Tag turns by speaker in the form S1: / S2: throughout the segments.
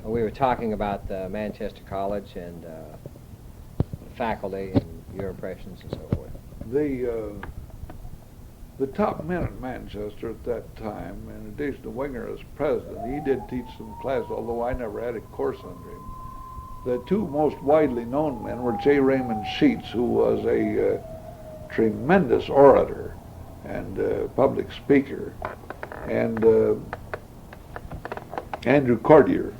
S1: We were talking about Manchester College and faculty and your impressions and so forth.
S2: The top men at Manchester at that time, in addition to Winger as president, he did teach some class, although I never had a course under him. The two most widely known men were J. Raymond Sheets, who was a tremendous orator and public speaker, and Andrew Cordier,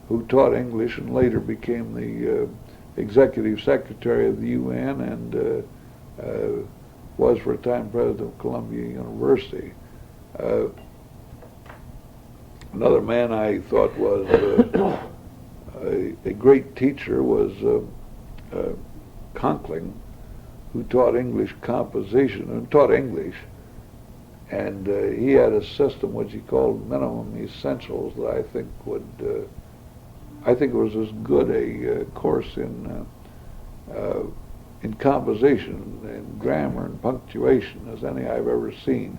S2: who taught English and later became the executive secretary of the UN and was for a time president of Columbia University. Another man I thought was a great teacher was Conkling, who taught English composition and taught English. And he had a system which he called minimum essentials that I think would, I think it was as good a course in composition and grammar and punctuation as any I've ever seen.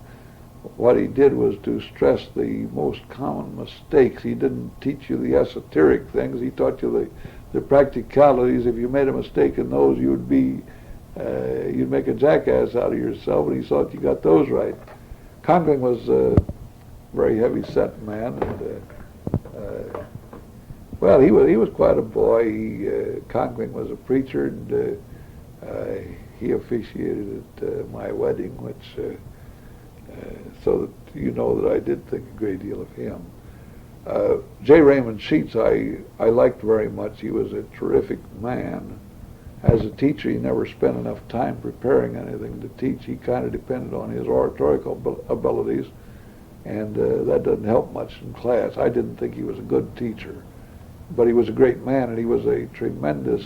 S2: What he did was to stress the most common mistakes. He didn't teach you the esoteric things. He taught you the practicalities. If you made a mistake in those, you'd make a jackass out of yourself, and he thought you got those right. Conkling was a very heavy-set man, and well, he was quite a boy. Conkling was a preacher, and he officiated at my wedding, which so that you know that I did think a great deal of him. J. Raymond Sheets I liked very much. He was a terrific man. As a teacher, he never spent enough time preparing anything to teach. He kind of depended on his oratorical abilities, and that doesn't help much in class. I didn't think he was a good teacher, but he was a great man, and he was a tremendous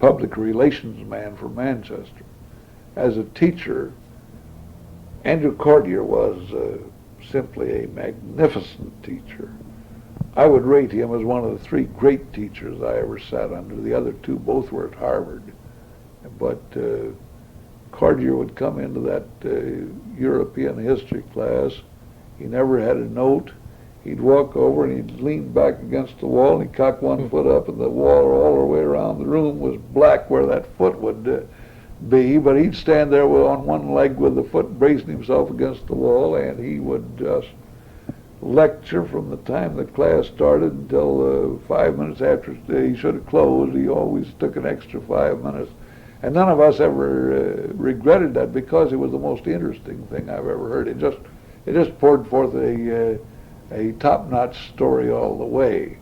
S2: public relations man for Manchester. As a teacher, Andrew Cordier was simply a magnificent teacher. I would rate him as one of the three great teachers I ever sat under. The other two both were at Harvard. But Cordier would come into that European history class. He never had a note. He'd walk over and he'd lean back against the wall and he'd cock one foot up, and the wall all the way around the room was black where that foot would be, but he'd stand there on one leg with the foot bracing himself against the wall, and he would just lecture from the time the class started until 5 minutes after he should have closed. He always took an extra 5 minutes. And none of us ever regretted that, because it was the most interesting thing I've ever heard. It just poured forth a top-notch story all the way.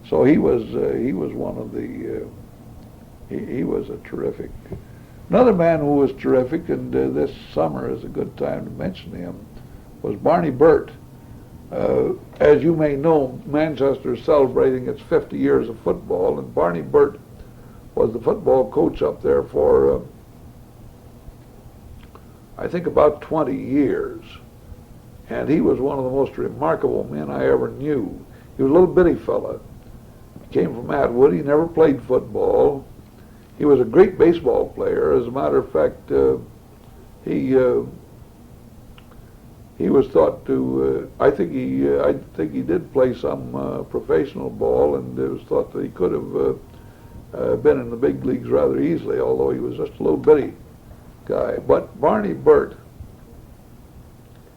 S2: So he was one of the he was a terrific. Another man who was terrific, and this summer is a good time to mention him, was Barney Burt. As you may know, Manchester is celebrating its 50 years of football, and Barney Burt was the football coach up there for I think about 20 years. And he was one of the most remarkable men I ever knew. He was a little bitty fella. He came from Atwood. He never played football. He was a great baseball player. As a matter of fact, he was thought to. I think he did play some professional ball, and it was thought that he could have been in the big leagues rather easily, although he was just a little bitty guy. But Barney Burt,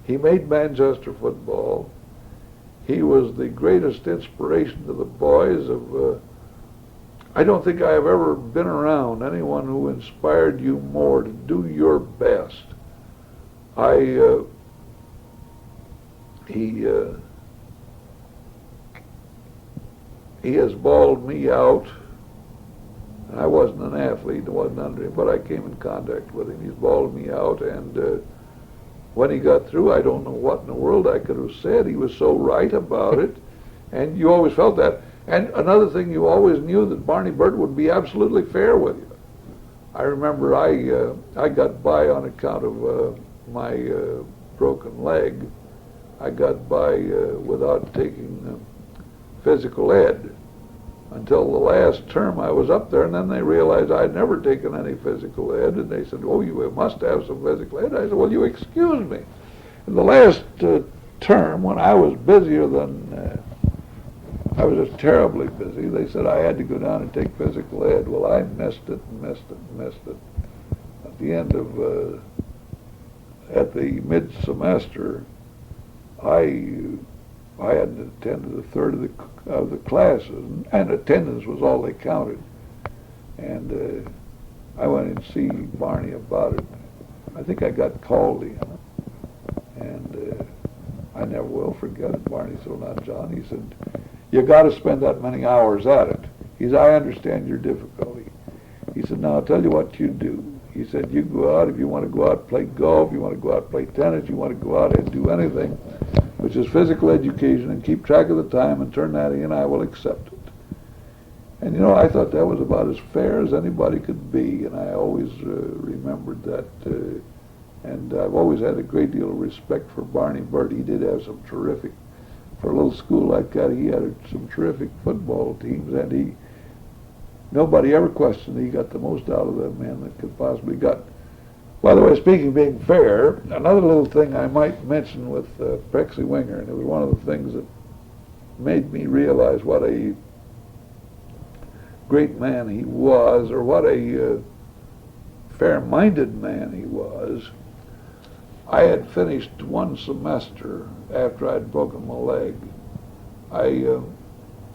S2: he made Manchester football. He was the greatest inspiration to the boys of. I don't think I have ever been around anyone who inspired you more to do your best. He has bawled me out. I wasn't an athlete, it wasn't under him, but I came in contact with him. He's bawled me out, and when he got through, I don't know what in the world I could have said. He was so right about it, and you always felt that. And another thing, you always knew that Barney Burt would be absolutely fair with you. I remember I got by on account of my broken leg. I got by without taking physical ed until the last term I was up there, and then they realized I'd never taken any physical ed, and they said, "Oh, you must have some physical ed." I said, "Well, you excuse me. In the last term, when I was busier than, I was just terribly busy, they said I had to go down and take physical ed. Well, I missed it and missed it and missed it. At the end of, at the mid-semester, I hadn't attended a third of the classes, and attendance was all they counted. And I went in to see Barney about it. I think I got called in, and I never will forget it. Barney said, "Now, John," he said, "you got to spend that many hours at it." He said, "I understand your difficulty." He said, "Now I'll tell you what you do." He said, "You go out, if you want to go out, play golf, you want to go out, play tennis, you want to go out and do anything which is physical education, and keep track of the time and turn that in, I will accept it." And you know, I thought that was about as fair as anybody could be, and I always remembered that, and I've always had a great deal of respect for Barney Burt. He did have some terrific, for a little school like that, he had some terrific football teams, and nobody ever questioned he got the most out of them men that could possibly got. By the way, speaking of being fair, another little thing I might mention with Prexy Winger, and it was one of the things that made me realize what a great man he was, or what a fair-minded man he was. I had finished one semester after I'd broken my leg. I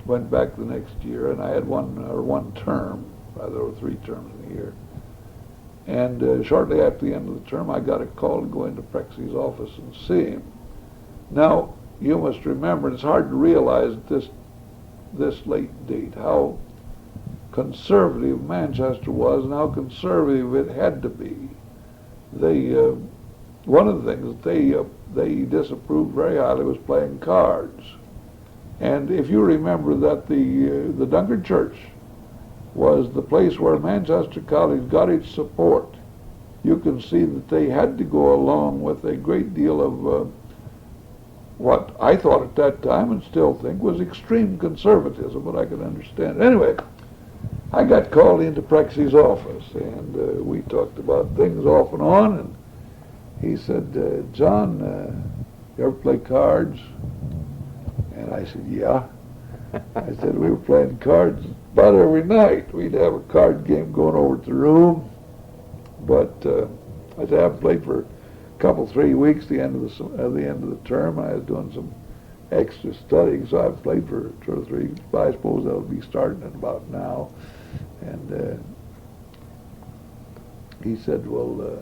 S2: went back the next year, and I had one term, rather there were 3 terms in a year. And shortly after the end of the term, I got a call to go into Prexy's office and see him. Now, you must remember, it's hard to realize at this late date how conservative Manchester was and how conservative it had to be. One of the things that they disapproved very highly was playing cards. And if you remember that the Dunkard Church was the place where Manchester College got its support, you can see that they had to go along with a great deal of what I thought at that time, and still think, was extreme conservatism, but I could understand. Anyway, I got called into Prexy's office, and we talked about things off and on, and he said, "John, you ever play cards?" And I said, "Yeah." I said, "We were playing cards about every night. We'd have a card game going over at the room." But I said, "I haven't played for a couple, 3 weeks, the end of the term. I was doing some extra studying, so I've played for 2 or 3. I suppose that'll be starting at about now." And he said, "Well,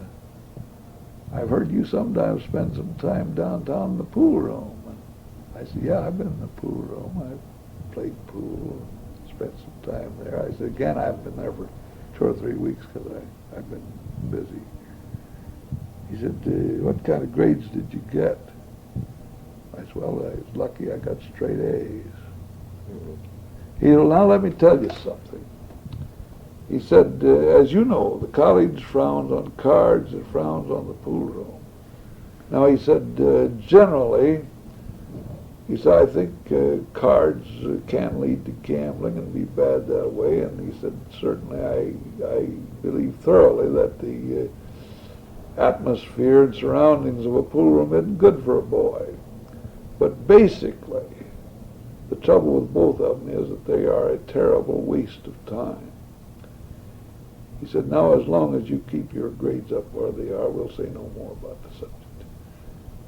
S2: I've heard you sometimes spend some time downtown in the pool room." And I said, "Yeah, I've been in the pool room. I've played pool, spent some time there." I said, "Again, I haven't been there for 2 or 3 weeks because I've been busy." He said, "What kind of grades did you get?" I said, "Well, I was lucky. I got straight A's." He said, "Well, now let me tell you something." He said, "As you know, the college frowns on cards, it frowns on the pool room." Now, he said, generally, he said, "I think cards can lead to gambling and be bad that way." And he said, "Certainly, I believe thoroughly that the atmosphere and surroundings of a pool room isn't good for a boy. But basically, the trouble with both of them is that they are a terrible waste of time." He said, "Now, as long as you keep your grades up where they are, we'll say no more about the subject."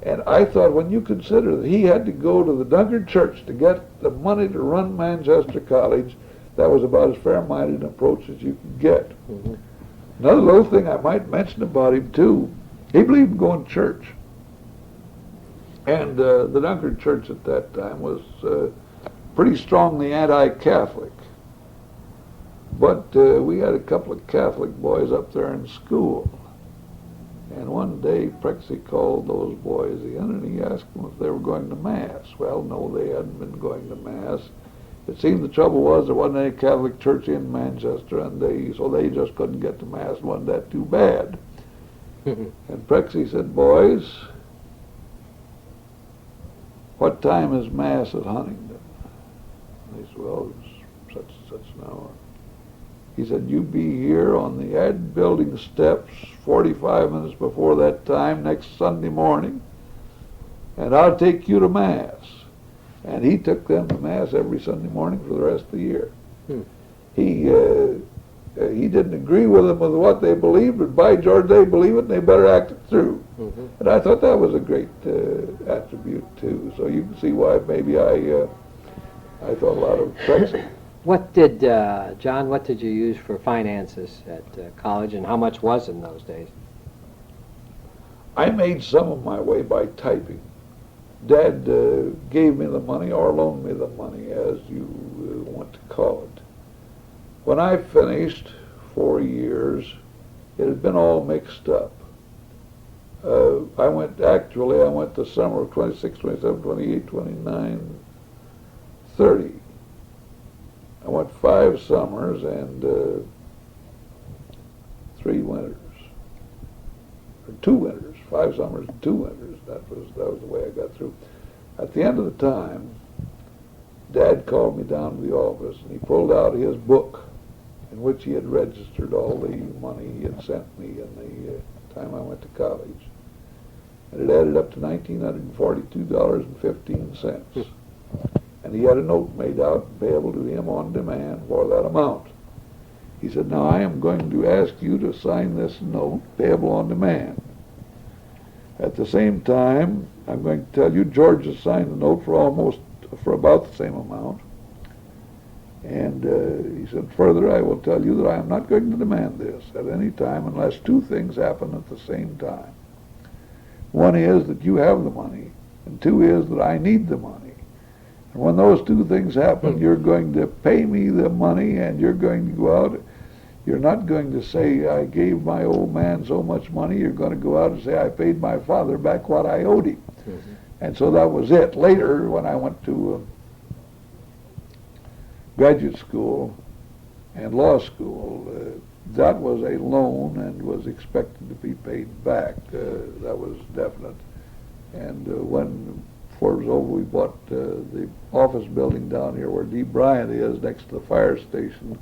S2: And I thought, when you consider that he had to go to the Dunkard Church to get the money to run Manchester College, that was about as fair-minded an approach as you could get.
S1: Mm-hmm.
S2: Another little thing I might mention about him, too, he believed in going to church. And the Dunkard Church at that time was pretty strongly anti-Catholic. But we had a couple of Catholic boys up there in school. And one day, Prexy called those boys in, and he asked them if they were going to Mass. Well, no, they hadn't been going to Mass. It seemed the trouble was there wasn't any Catholic church in Manchester, and so they just couldn't get to Mass. Wasn't that too bad? And Prexy said, "Boys, what time is Mass at Huntington?" And they said, "Well, it's such and such an hour." He said, "You be here on the ad building steps 45 minutes before that time next Sunday morning, and I'll take you to Mass. And he took them to Mass every Sunday morning for the rest of the year. He didn't agree with them with what they believed, but by George, they believe it, and they better act it through. And I thought that was a great attribute too. So you can see why maybe I thought a lot of Trexie.
S1: What did, John, what did you use for finances at college, and how much was it in those days?
S2: I made some of my way by typing. Dad gave me the money or loaned me the money, as you want to call it. When I finished 4 years, it had been all mixed up. I went the summer of 26, 27, 28, 29, 30. I went 5 summers and 3 winters, or 2 winters, 5 summers and 2 winters. That was the way I got through. At the end of the time, Dad called me down to the office, and he pulled out his book in which he had registered all the money he had sent me in the time I went to college. And it added up to $1,942.15. And he had a note made out and payable to him on demand for that amount. He said, now I am going to ask you to sign this note, payable on demand. At the same time, I'm going to tell you George has signed the note for about the same amount. And he said, further, I will tell you that I am not going to demand this at any time unless 2 things happen at the same time. One is that you have the money, and 2 is that I need the money. And when those 2 things happen, you're going to pay me the money, and you're going to go out. You're not going to say, I gave my old man so much money. You're going to go out and say, I paid my father back what I owed him. And so that was it. Later, when I went to graduate school and law school, that was a loan and was expected to be paid back. That was definite. And when before it was over, we bought the office building down here where D. Bryant is, next to the fire station,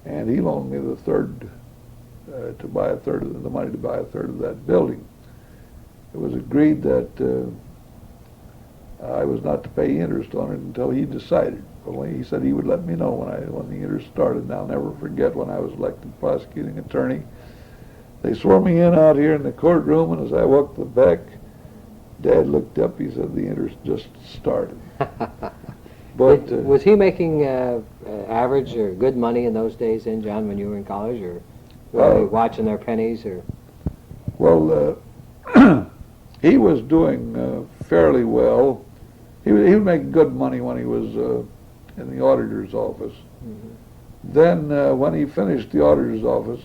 S2: and he loaned me the money to buy a third of that building. It was agreed that I was not to pay interest on it until he decided. Only he said he would let me know when the interest started. And I'll never forget when I was elected prosecuting attorney. They swore me in out here in the courtroom, and as I walked the back, Dad looked up. He said, the interest just started. But
S1: was he making average or good money in those days, then, John, when you were in college, or were they watching their pennies, or?
S2: Well, he was doing fairly well. He was making good money when he was in the auditor's office. Then when he finished the auditor's office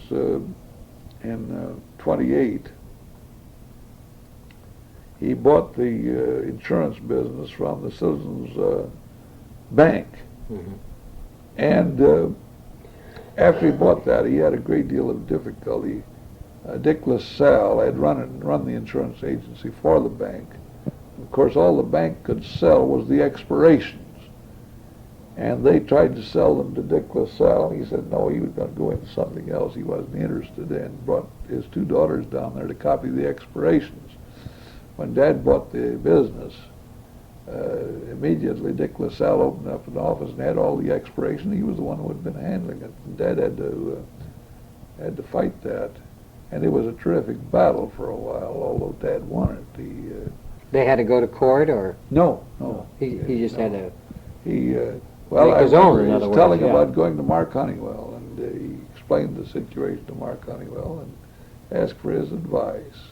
S2: in 28, he bought the insurance business from the Citizens Bank. And after he bought that, he had a great deal of difficulty. Dick LaSalle had run the insurance agency for the bank. Of course, all the bank could sell was the expirations. And they tried to sell them to Dick LaSalle. He said no, he was going to go into something else he wasn't interested in. Brought his 2 daughters down there to copy the expirations. When Dad bought the business, immediately Dick LaSalle opened up an office and had all the expiration. He was the one who had been handling it. And Dad had to fight that. And it was a terrific battle for a while, although Dad won it.
S1: They had to go to court, or?
S2: No.
S1: He just had to.
S2: Well,
S1: make his own, in
S2: I
S1: other
S2: was
S1: words,
S2: telling
S1: yeah.
S2: about going to Mark Honeywell, and he explained the situation to Mark Honeywell and asked for his advice.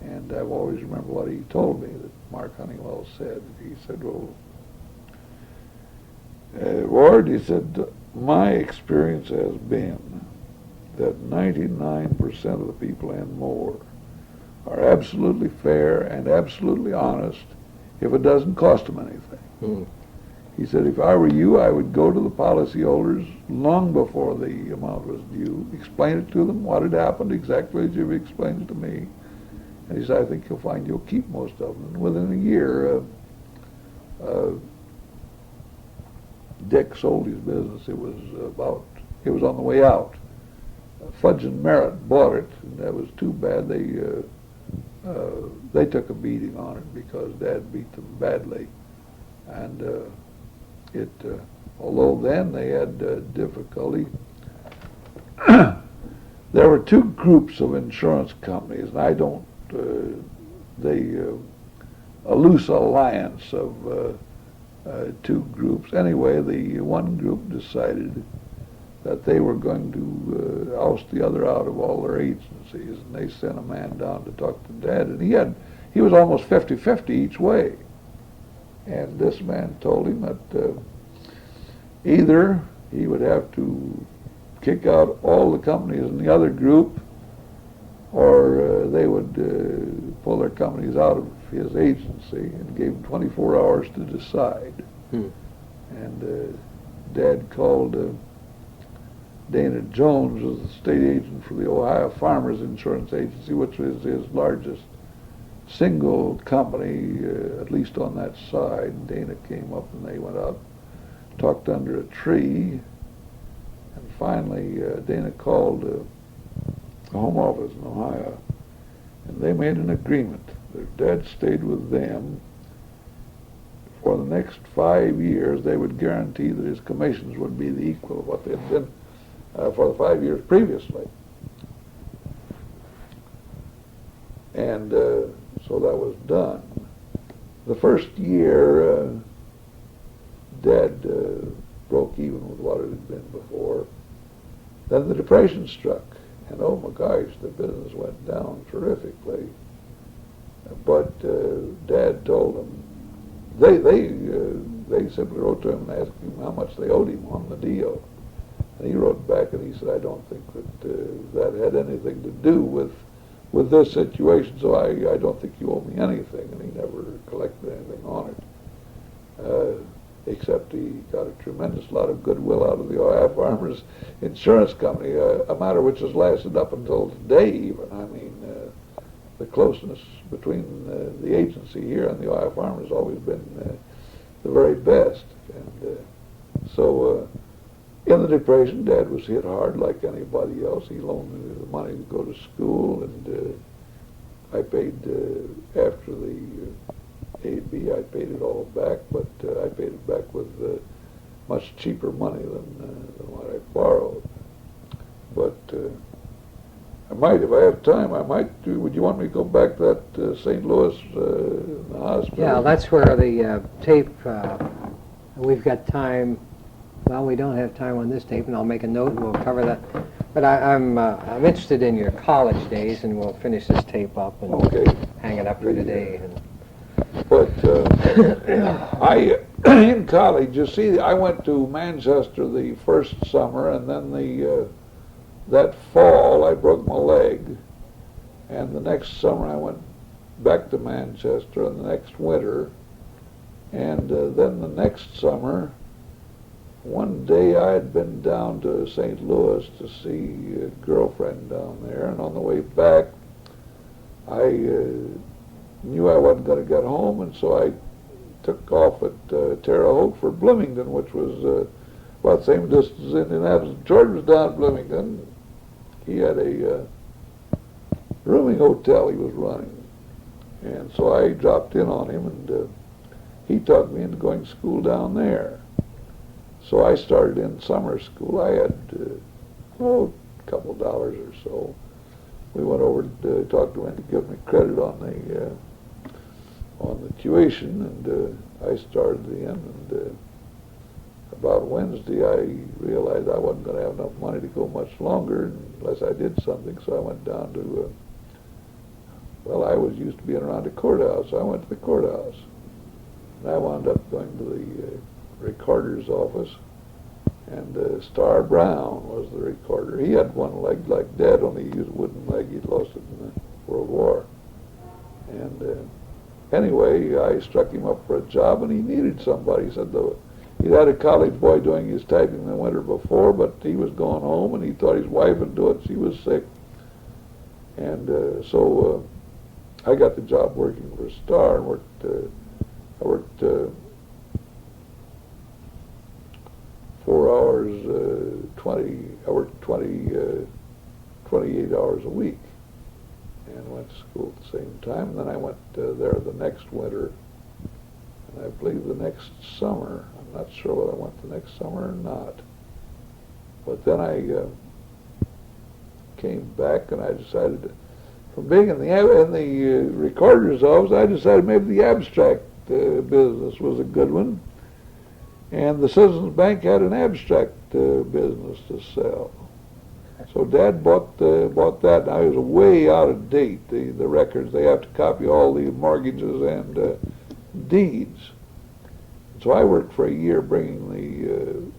S2: And I've always remembered what he told me that Mark Honeywell said. He said, well, Ward, he said, my experience has been that 99% of the people and more are absolutely fair and absolutely honest if it doesn't cost them anything. He said, if I were you, I would go to the policyholders long before the amount was due, explain it to them, what had happened, exactly as you've explained it to me. And he said, I think you'll find you'll keep most of them. And within a year, Dick sold his business. It was on the way out. Fudge and Merritt bought it, and that was too bad. They they took a beating on it because Dad beat them badly. And although then they had difficulty, there were two groups of insurance companies, and I don't, a loose alliance of two groups. Anyway, the one group decided that they were going to oust the other out of all their agencies, and they sent a man down to talk to Dad, and he was almost 50-50 each way. And this man told him that either he would have to kick out all the companies in the other group, or they would pull their companies out of his agency, and gave him 24 hours to decide. And Dad called Dana Jones, was the state agent for the Ohio Farmers Insurance Agency, which was his largest single company, at least on that side. Dana came up and they went out, talked under a tree, and finally Dana called the home office in Ohio, and they made an agreement that Dad stayed with them. For the next 5 years, they would guarantee that his commissions would be the equal of what they had been for the 5 years previously. And so that was done. The first year, Dad broke even with what it had been before. Then the Depression struck, and oh my gosh, the business went down terrifically. But Dad told them, they simply wrote to him and asked him how much they owed him on the deal. And he wrote back and he said, I don't think that that had anything to do with this situation, so I don't think you owe me anything. And he never collected anything on it, except he got a tremendous lot of goodwill out of the Ohio Farmers Insurance Company, a matter which has lasted up until today even. I mean, the closeness between the agency here and the Ohio Farmers has always been the very best. And so in the Depression, Dad was hit hard like anybody else. He loaned me the money to go to school, and I paid, after the A.B., I paid it all back, but I paid it back with much cheaper money than what I borrowed. But I might, if I have time, I might do. Would you want me to go back to that St. Louis in the hospital?
S1: Yeah, that's where the tape, we've got time. Well, we don't have time on this tape, and I'll make a note and we'll cover that. But I'm interested in your college days, and we'll finish this tape up and hang it up for today.
S2: But in college, you see, I went to Manchester the first summer, and then that fall I broke my leg, and the next summer I went back to Manchester, and the next winter, and then the next summer, one day I had been down to St. Louis to see a girlfriend down there, and on the way back I knew I wasn't going to get home, and so I took off at Terre Haute for Bloomington, which was about the same distance as Indianapolis. George was down at Bloomington. He had a rooming hotel he was running, and so I dropped in on him, and he talked me into going to school down there. So I started in summer school. I had a couple $dollars or so. We went over to talk to him to give me credit on the tuition, and I started in, and about Wednesday I realized I wasn't going to have enough money to go much longer unless I did something, so I went down to, I was used to being around the courthouse, so I went to the courthouse, and I wound up going to the recorder's office, and Star Brown was the recorder. He had one leg like Dad, only he used a wooden leg. He'd lost it in the World War. And anyway, I struck him up for a job, and he needed somebody. He said he'd had a college boy doing his typing the winter before, but he was going home, and he thought his wife would do it. She was sick. And so I got the job working for Star, and I worked 4 hours, I worked 28 hours a week, and went to school at the same time. And then I went there the next winter, and I believe the next summer. I'm not sure whether I went the next summer or not. But then I came back, and I decided to, from being in the recorder's office, I decided maybe the abstract business was a good one. And the Citizens Bank had an abstract business to sell. So Dad bought that. Now, it was way out of date, the records. They have to copy all the mortgages and deeds. So I worked for a year bringing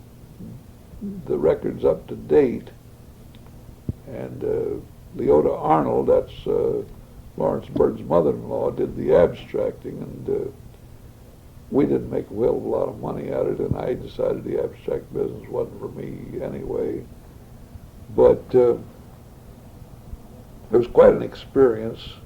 S2: the records up to date. And Leota Arnold, that's Lawrence Bird's mother-in-law, did the abstracting, and we didn't make a hell of a lot of money at it, and I decided the abstract business wasn't for me anyway. But it was quite an experience.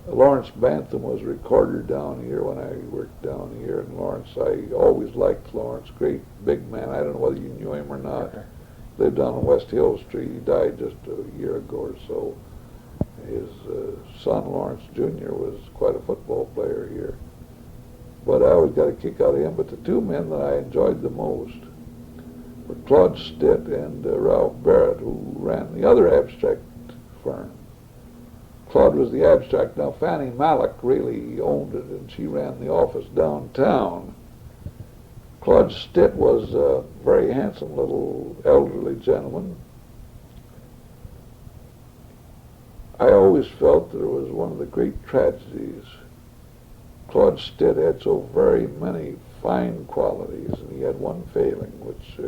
S2: Lawrence Bantham was a recorder down here when I worked down here, and Lawrence, I always liked Lawrence, great big man. I don't know whether you knew him or not. Lived down on West Hill Street. He died just a year ago or so. His son, Lawrence Jr., was quite a football player here. But I always got a kick out of him. But the two men that I enjoyed the most were Claude Stitt and Ralph Barrett, who ran the other abstract firm. Claude was the abstract. Now, Fannie Mallock really owned it, and she ran the office downtown. Claude Stitt was a very handsome little elderly gentleman. I always felt that it was one of the great tragedies. Claude Stitt had so very many fine qualities, and he had one failing, which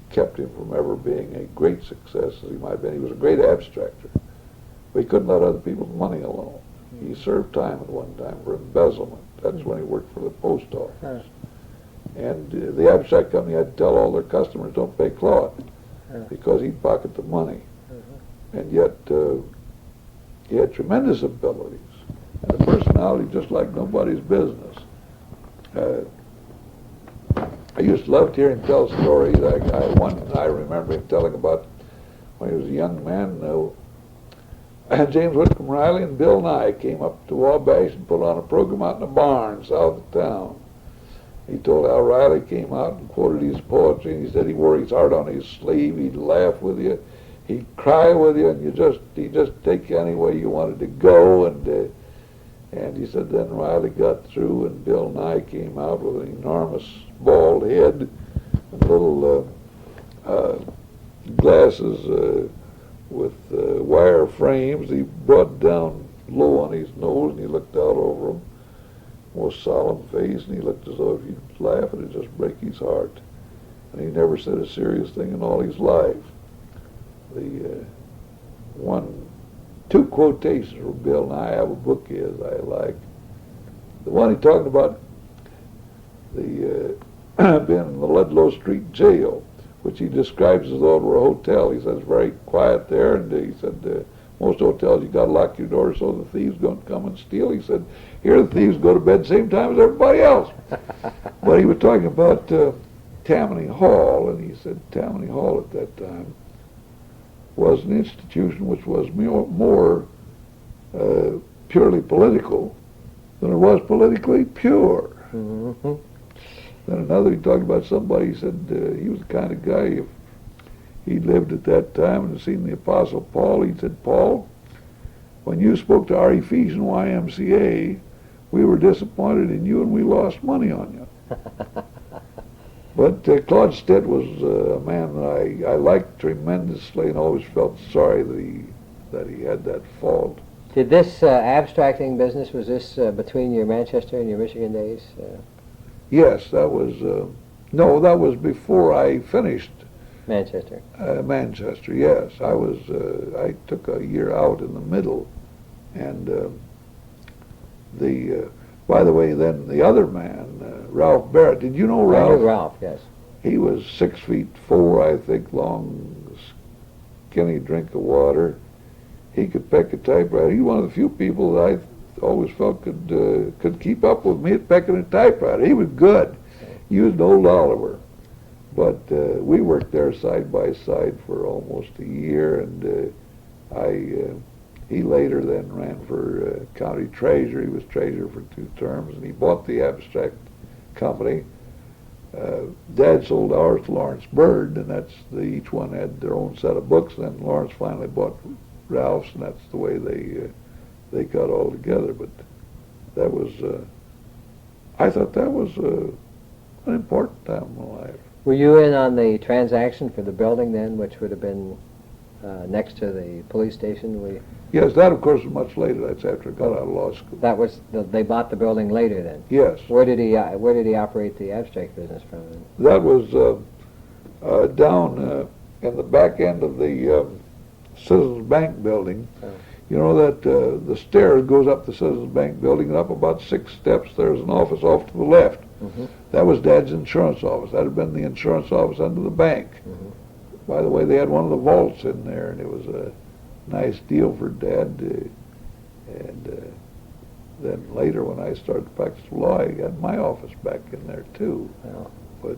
S2: kept him from ever being a great success as he might have been. He was a great abstractor, but he couldn't let other people's money alone. He served time at one time for embezzlement. That's when he worked for the post office. And the abstract company had to tell all their customers, don't pay Claude, because he'd pocket the money. And yet, he had tremendous abilities, and a personality just like nobody's business. I used to love to hear him tell stories. I remember him telling about when he was a young man, James Whitcomb Riley and Bill Nye came up to Wabash and put on a program out in a barn south of town. He told how Riley came out and quoted his poetry, and he said he wore his heart on his sleeve. He'd laugh with you, he'd cry with you, and he'd just take you any way you wanted to go. And he said then Riley got through, and Bill Nye came out with an enormous bald head and little glasses with wire frames. He brought down low on his nose, and he looked out over them. Most solemn face, and he looked as though if he'd laugh, it'd just break his heart. And he never said a serious thing in all his life. The two quotations from Bill Nye, I have a book here as I like. The one he talked about the being in the Ludlow Street jail, which he describes as though it were a hotel. He says very quiet there, and he said most hotels you got to lock your doors so the thieves don't come and steal. He said here the thieves go to bed same time as everybody else. But he was talking about Tammany Hall, and he said Tammany Hall at that time was an institution which was more purely political than it was politically pure.
S1: Mm-hmm.
S2: Then another, he talked about somebody, he said he was the kind of guy, if he lived at that time and had seen the Apostle Paul, he said, Paul, when you spoke to our Ephesian YMCA, we were disappointed in you and we lost money on you. But Claude Stitt was a man that I liked tremendously and always felt sorry that he had that fault.
S1: Did this abstracting business, was this between your Manchester and your Michigan days?
S2: Yes, that was, no, that was before I finished
S1: Manchester.
S2: Manchester, yes. I took a year out in the middle. And by the way, then the other man, Ralph Barrett, did you know Ralph?
S1: I knew Ralph, yes.
S2: He was 6'4", I think, long, skinny drink of water. He could peck a typewriter. He was one of the few people that I always felt could keep up with me at pecking a typewriter. He was good. He was an old Oliver. But we worked there side by side for almost a year, and He later then ran for county treasurer. He was treasurer for 2 terms, and he bought the abstract company. Dad sold ours to Lawrence Bird, and each one had their own set of books. And then Lawrence finally bought Ralph's, and that's the way they got all together. But that was, I thought that was an important time in my life.
S1: Were you in on the transaction for the building then, which would have been next to the police station?
S2: Yes, that of course was much later. That's after I got out of law school.
S1: That was they bought the building later then.
S2: Yes.
S1: Where did he operate the abstract business from?
S2: That was down in the back end of the Citizens Bank building.
S1: Oh.
S2: You know that the stairs goes up the Citizens Bank building, and up about 6 steps there's an office off to the left.
S1: Mm-hmm.
S2: That was Dad's insurance office. That had been the insurance office under the bank.
S1: Mm-hmm.
S2: By the way, they had one of the vaults in there, and it was a nice deal for Dad. Then later, when I started to practice law, I got my office back in there too.
S1: Well,
S2: but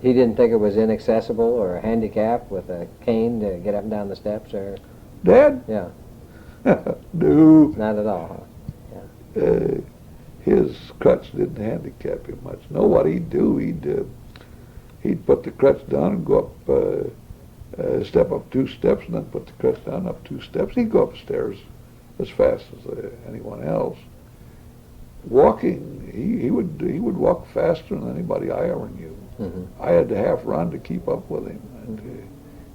S1: he didn't think it was inaccessible or a handicap with a cane to get up and down the steps, or
S2: Dad?
S1: yeah,
S2: No.
S1: not at all. Huh?
S2: His crutch didn't handicap him much. No, what he'd do, he'd put the crutch down and go up, step up 2 steps, and then put the crutch down up 2 steps. He'd go upstairs as fast as anyone else. Walking, he would walk faster than anybody I ever knew.
S1: Mm-hmm.
S2: I had to half run to keep up with him.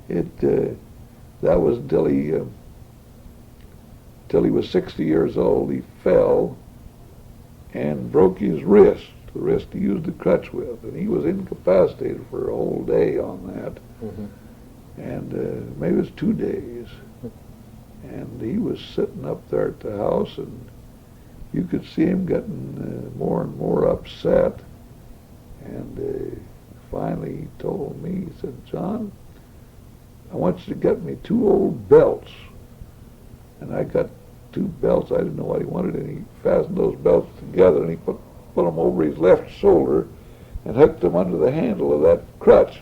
S2: And that was until he was 60 years old. He fell and broke his wrist, the wrist he used the crutch with, and he was incapacitated for a whole day on that.
S1: Mm-hmm.
S2: And maybe it was 2 days. And he was sitting up there at the house, and you could see him getting more and more upset. And finally he told me, he said, "John, I want you to get me 2 old belts." And I got 2 belts. I didn't know what he wanted, and he fastened those belts together, and he put them over his left shoulder and hooked them under the handle of that crutch.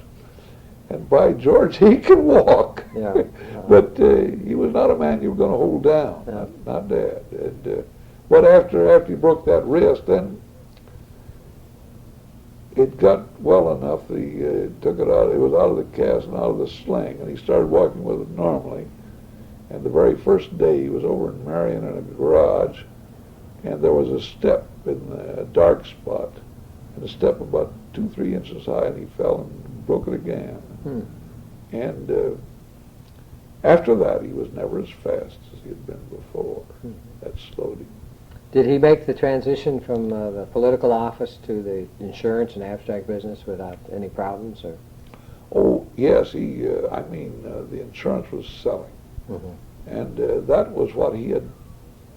S2: And by George, he could walk.
S1: Yeah.
S2: But he was not a man you were going to hold down.
S1: Yeah.
S2: Not Dad. And, but after he broke that wrist, then it got well enough that he took it out. It was out of the cast and out of the sling, and he started walking with it normally. And the very first day, he was over in Marion in a garage, and there was a step in a dark spot, and a step about 2-3 inches high, and he fell and broke it again.
S1: Hmm.
S2: And after that, he was never as fast as he had been before.
S1: Hmm.
S2: That slowed him.
S1: Did he make the transition from the political office to the insurance and abstract business without any problems, or?
S2: Oh, yes, the insurance was selling.
S1: Mm-hmm.
S2: And that was what he had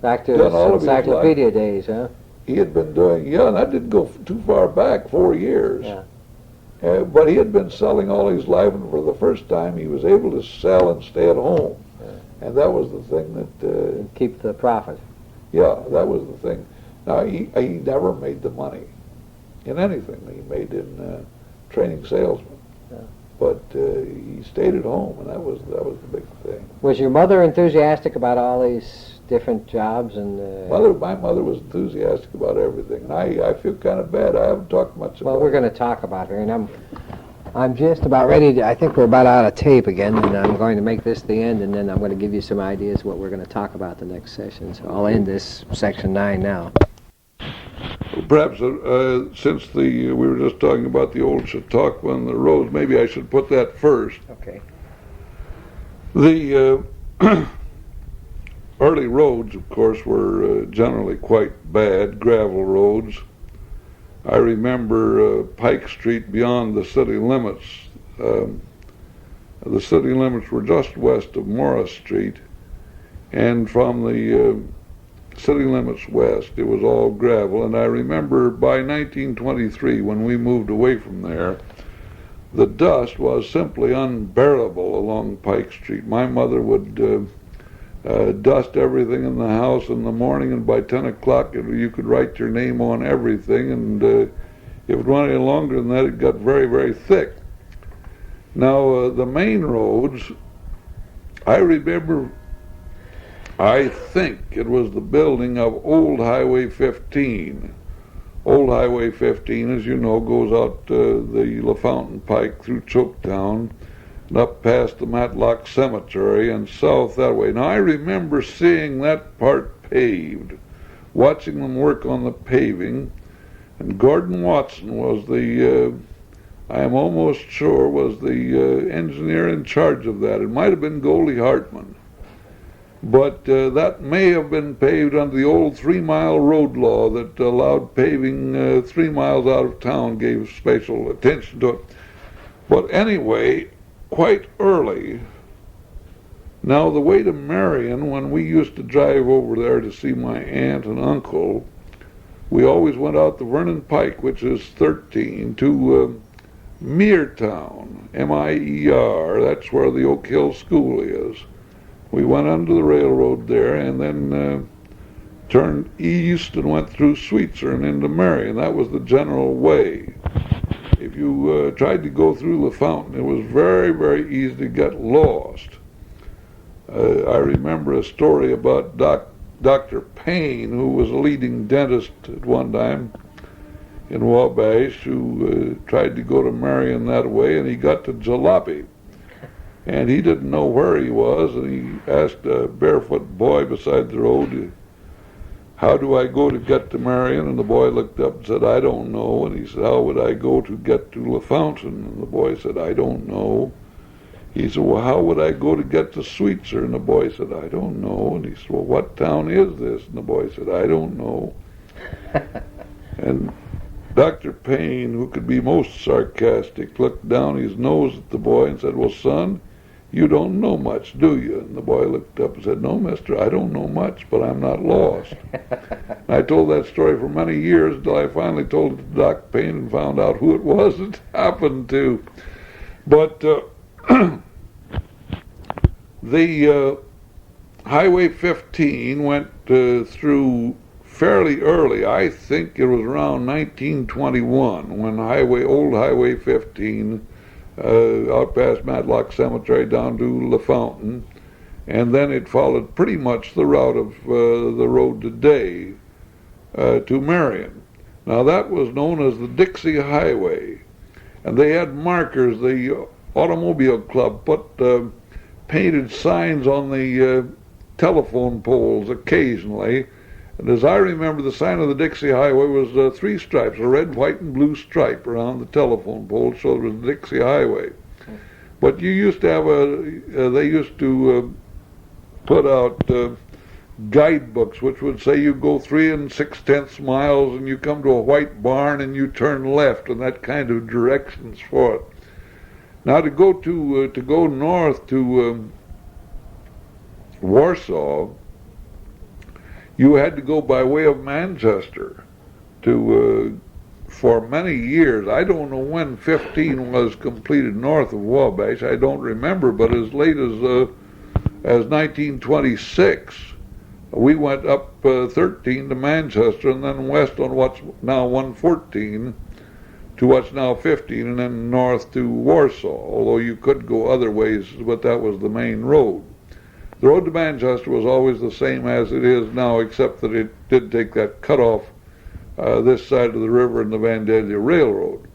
S1: Back to
S2: done all
S1: his
S2: of his life.
S1: encyclopedia days, huh?
S2: He had been doing, and that didn't go too far back, 4 years.
S1: Yeah.
S2: But he had been selling all his life, and for the first time he was able to sell and stay at home.
S1: Yeah.
S2: And that was the thing that...
S1: Keep the profit.
S2: Yeah, that was the thing. Now, he never made the money in anything he made in training salesmen.
S1: Yeah.
S2: But he stayed at home, and that was the big thing.
S1: Was your mother enthusiastic about all these different jobs? And
S2: My mother was enthusiastic about everything, and I feel kind of bad. I haven't talked much about
S1: well, we're going to talk about her, and I'm just about ready to, I think we're about out of tape again, and I'm going to make this the end, and then I'm going to give you some ideas what we're going to talk about the next session. So I'll end this section 9 now.
S2: Perhaps since we were just talking about the old Chautauqua and the roads, maybe I should put that first.
S1: Okay.
S2: The early roads, of course, were generally quite bad, gravel roads. I remember Pike Street beyond the city limits. The city limits were just west of Morris Street, and from the city limits west, it was all gravel. And I remember by 1923, when we moved away from there, the dust was simply unbearable along Pike Street. My mother would dust everything in the house in the morning, and by 10 o'clock you could write your name on everything, and if it went any longer than that, it got very, very thick. Now, the main roads, I remember I think it was the building of Old Highway 15. Old Highway 15, as you know, goes out the LaFountain Pike through Choketown and up past the Matlock Cemetery and south that way. Now, I remember seeing that part paved, watching them work on the paving, and Gordon Watson was the, I am almost sure, was the engineer in charge of that. It might have been Goldie Hartman. But that may have been paved under the old 3-mile road law that allowed paving 3 miles out of town, gave special attention to it. But anyway, quite early, now the way to Marion, when we used to drive over there to see my aunt and uncle, we always went out the Vernon Pike, which is 13, to Meartown, M-I-E-R, that's where the Oak Hill School is. We went under the railroad there and then turned east and went through Sweetser and into Marion. That was the general way. If you tried to go through LaFountain, it was very, very easy to get lost. I remember a story about Dr. Payne, who was a leading dentist at one time in Wabash, who tried to go to Marion that way, and he got to Jalopy. And he didn't know where he was, and he asked a barefoot boy beside the road, "How do I go to get to Marion?" And the boy looked up and said, "I don't know." And he said, "How would I go to get to LaFountain?" And the boy said, "I don't know." He said, "Well, how would I go to get to Sweetser?" And the boy said, "I don't know." And he said, "Well, what town is this?" And the boy said, "I don't know." And Dr. Payne, who could be most sarcastic, looked down his nose at the boy and said, "Well, son, you don't know much, do you?" And the boy looked up and said, "No, mister, I don't know much, but I'm not lost." And I told that story for many years until I finally told it to Doc Payne and found out who it was it happened to. But the Highway 15 went through fairly early. I think it was around 1921 when Old Highway 15 out past Matlock Cemetery down to LaFountain, and then it followed pretty much the route of the road today to Marion. Now that was known as the Dixie Highway, and they had markers. The Automobile Club put painted signs on the telephone poles occasionally, and as I remember, the sign of the Dixie Highway was 3 stripes, a red, white, and blue stripe around the telephone pole, so it was the Dixie Highway. But you used to have they used to put out guidebooks which would say you go 3 6/10 miles and you come to a white barn and you turn left, and that kind of directions for it. Now to go north to Warsaw, you had to go by way of Manchester to, for many years. I don't know when 15 was completed north of Wabash. I don't remember, but as late as 1926, we went up 13 to Manchester and then west on what's now 114 to what's now 15 and then north to Warsaw, although you could go other ways, but that was the main road. The road to Manchester was always the same as it is now, except that it did take that cutoff this side of the river in the Vandalia Railroad.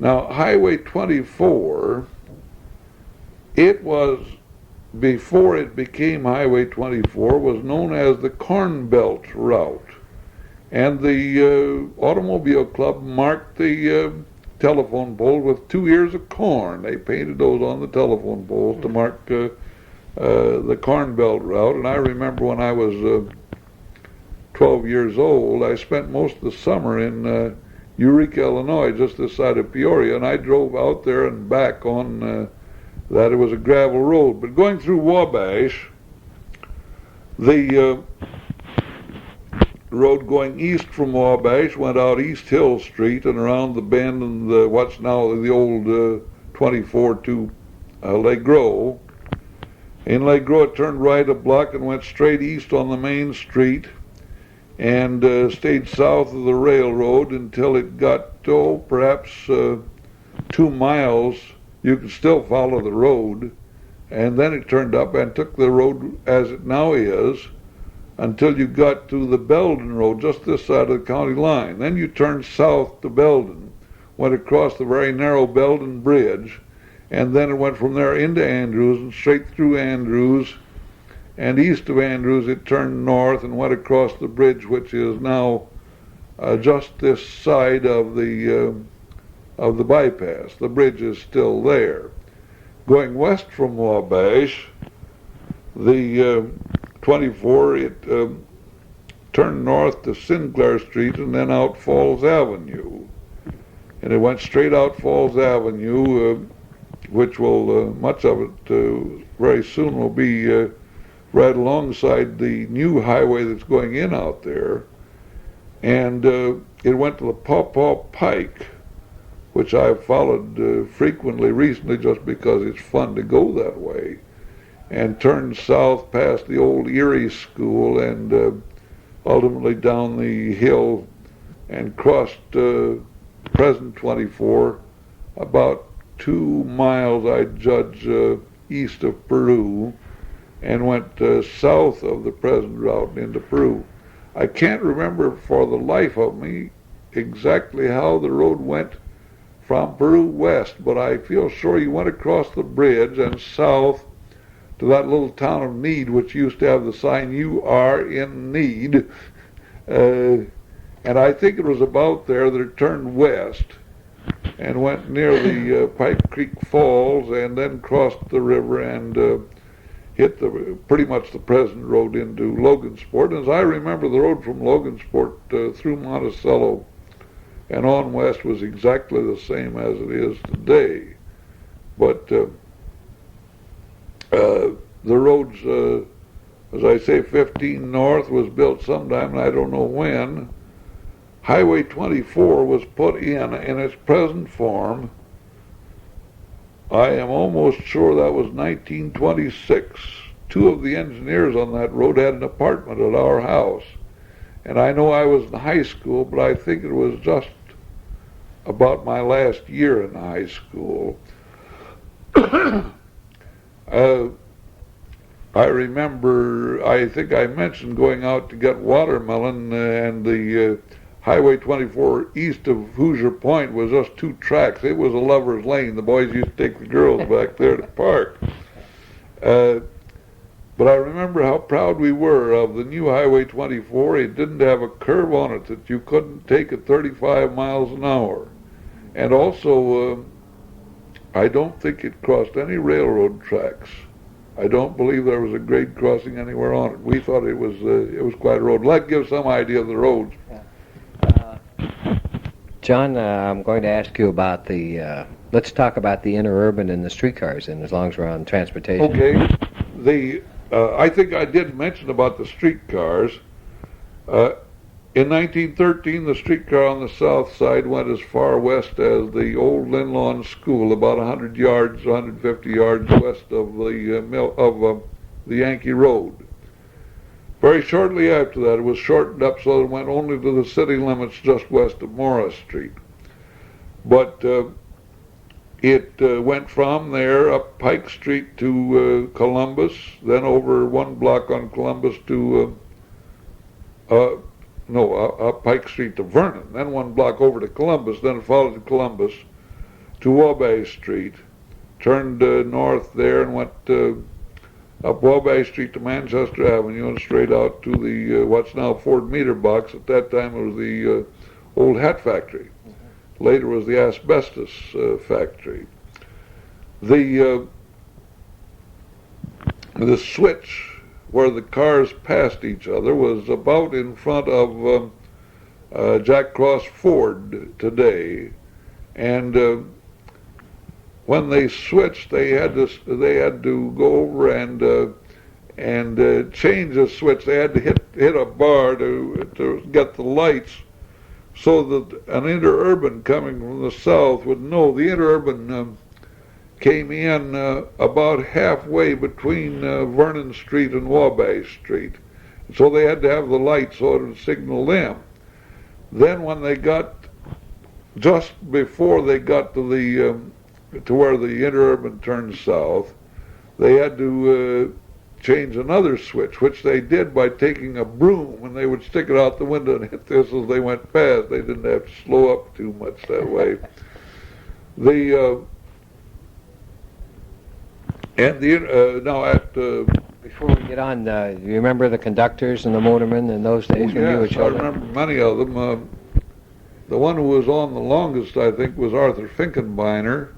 S2: Now, Highway 24, it was, before it became Highway 24, was known as the Corn Belt route. And the Automobile Club marked the telephone pole with 2 ears of corn. They painted those on the telephone poles to mark the Corn Belt route. And I remember when I was 12 years old, I spent most of the summer in Eureka, Illinois, just this side of Peoria, and I drove out there and back on that. It was a gravel road. But going through Wabash, the road going east from Wabash went out East Hill Street and around the bend and what's now the old 24 to Lake Grove. In Lake Grove, it turned right a block and went straight east on the main street and stayed south of the railroad until it got, perhaps 2 miles. You could still follow the road and then it turned up and took the road as it now is until you got to the Belden Road, just this side of the county line. Then you turned south to Belden, went across the very narrow Belden Bridge, and then it went from there into Andrews and straight through Andrews, and east of Andrews it turned north and went across the bridge, which is now just this side of the bypass. The bridge is still there. Going west from Wabash, the 24, it turned north to Sinclair Street and then out Falls Avenue. And it went straight out Falls Avenue, which will, much of it very soon will be right alongside the new highway that's going in out there. And it went to the Pawpaw Pike, which I've followed frequently recently just because it's fun to go that way, and turned south past the old Erie School and ultimately down the hill and crossed present 24 about 2 miles, I judge, east of Peru, and went south of the present route into Peru. I can't remember for the life of me exactly how the road went from Peru west, but I feel sure you went across the bridge and south to that little town of Need, which used to have the sign, "You are in need." And I think it was about there that it turned west and went near the Pike Creek Falls and then crossed the river and hit pretty much the present road into Logansport. And as I remember, the road from Logansport through Monticello and on west was exactly the same as it is today. But the roads, as I say, 15 North was built sometime, and I don't know when. Highway 24 was put in its present form. I am almost sure that was 1926. Two of the engineers on that road had an apartment at our house. And I know I was in high school, but I think it was just about my last year in high school. I remember, I think I mentioned going out to get watermelon, and the Highway 24 east of Hoosier Point was just 2 tracks. It was a lover's lane. The boys used to take the girls back there to park. But I remember how proud we were of the new Highway 24. It didn't have a curve on it that you couldn't take at 35 miles an hour. And also, I don't think it crossed any railroad tracks. I don't believe there was a grade crossing anywhere on it. We thought it was quite a road. That gives some idea of the roads.
S1: John, I'm going to ask you about let's talk about the interurban and the streetcars, and as long as we're on transportation.
S2: Okay. I think I did mention about the streetcars. In 1913, the streetcar on the south side went as far west as the old Lynn Lawn School, about 100 yards, 150 yards west of the Yankee Road. Very shortly after that, it was shortened up so that it went only to the city limits just west of Morris Street. But it went from there up Pike Street to Columbus, then over 1 block on Columbus to up Pike Street to Vernon, then 1 block over to Columbus, then it followed to Columbus to Wabash Street, turned north there and went up Wabash Street to Manchester Avenue and straight out to the what's now Ford Meter Box. At that time it was the old hat factory. Later was the asbestos factory. The switch where the cars passed each other was about in front of Jack Cross Ford today, and when they switched, they had to go over and change the switch. They had to hit a bar to get the lights, so that an interurban coming from the south would know. The interurban came in about halfway between Vernon Street and Wabash Street. So they had to have the lights so it would signal them. Then when they got, just before they got to where the interurban turned south, they had to change another switch, which they did by taking a broom, and they would stick it out the window and hit this as they went past. They didn't have to slow up too much that way.
S1: Before we get on, you remember the conductors and the motormen in those days when you were
S2: Yes, I
S1: children?
S2: remember many of them. The one who was on the longest, I think, was Arthur Finkenbeiner.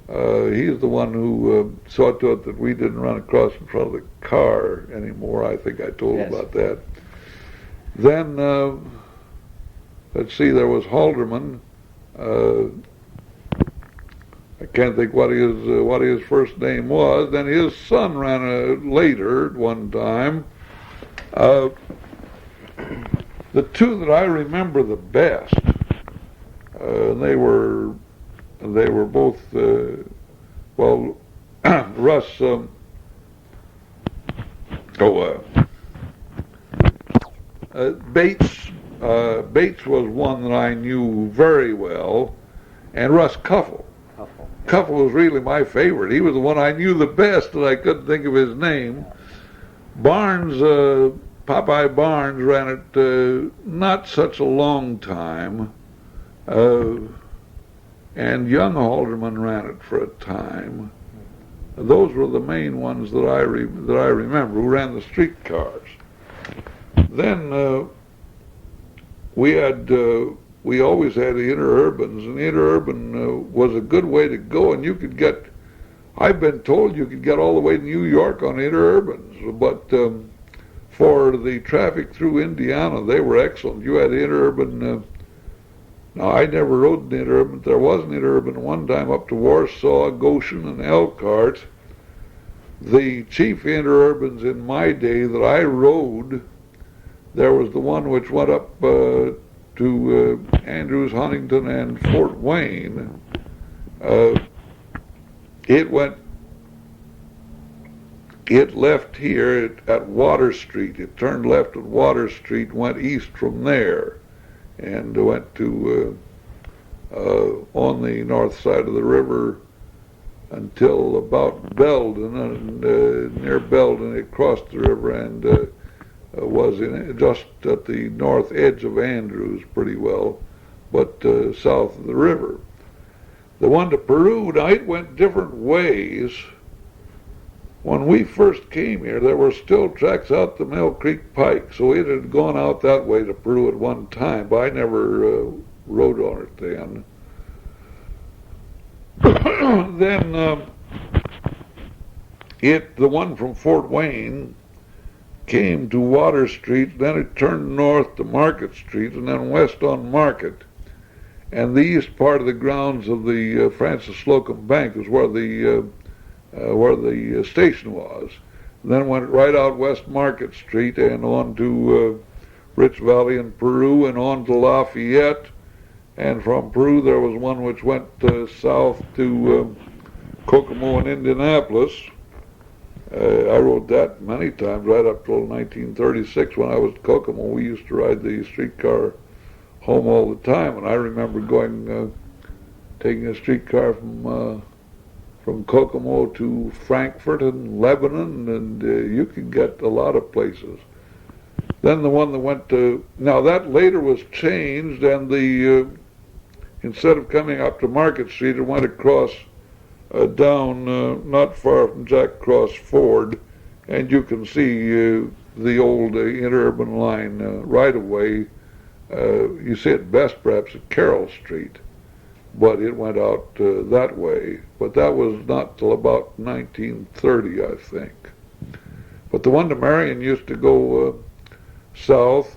S2: He's the one who saw to it that we didn't run across in front of the car anymore. I think I told
S1: Yes.
S2: about that. Then, let's see, there was Halderman. I can't think what his first name was. Then his son ran later at one time. The two that I remember the best, they were both Russ. Bates was one that I knew very well, and Russ Cuffle. Cuffle was really my favorite. He was the one I knew the best, and I couldn't think of his name. Barnes, Popeye Barnes ran it not such a long time, and young Halderman ran it for a time. Those were the main ones that I remember, who ran the streetcars. Then we always had the interurbans, and the interurban was a good way to go, and you could get, I've been told you could get all the way to New York on interurbans, but for the traffic through Indiana, they were excellent. You had interurban, now I never rode an interurban, but there was an interurban one time up to Warsaw, Goshen, and Elkhart. The chief interurbans in my day that I rode, there was the one which went up to Andrews, Huntington, and Fort Wayne. It left here at Water Street. It turned left at Water Street, went east from there, and went to on the north side of the river until about Belden, and near Belden it crossed the river and was just at the north edge of Andrews pretty well, but south of the river. The one to Peru, now it went different ways. When we first came here, there were still tracks out the Mill Creek Pike, so it had gone out that way to Peru at one time, but I never rode on it then. Then the one from Fort Wayne came to Water Street, then it turned north to Market Street, and then west on Market. And the east part of the grounds of the Francis Slocum Bank was where the station was. And then went right out West Market Street and on to Rich Valley in Peru and on to Lafayette. And from Peru there was one which went south to Kokomo and Indianapolis. I rode that many times, right up till 1936 when I was at Kokomo. We used to ride the streetcar home all the time, and I remember taking a streetcar from Kokomo to Frankfurt and Lebanon, and you could get a lot of places. Then the one that went to, now that later was changed, and instead of coming up to Market Street, it went across down not far from Jack Cross Ford, and you can see the old interurban line right away. You see it best perhaps at Carroll Street, but it went out that way. But that was not till about 1930, I think. But the one to Marion used to go south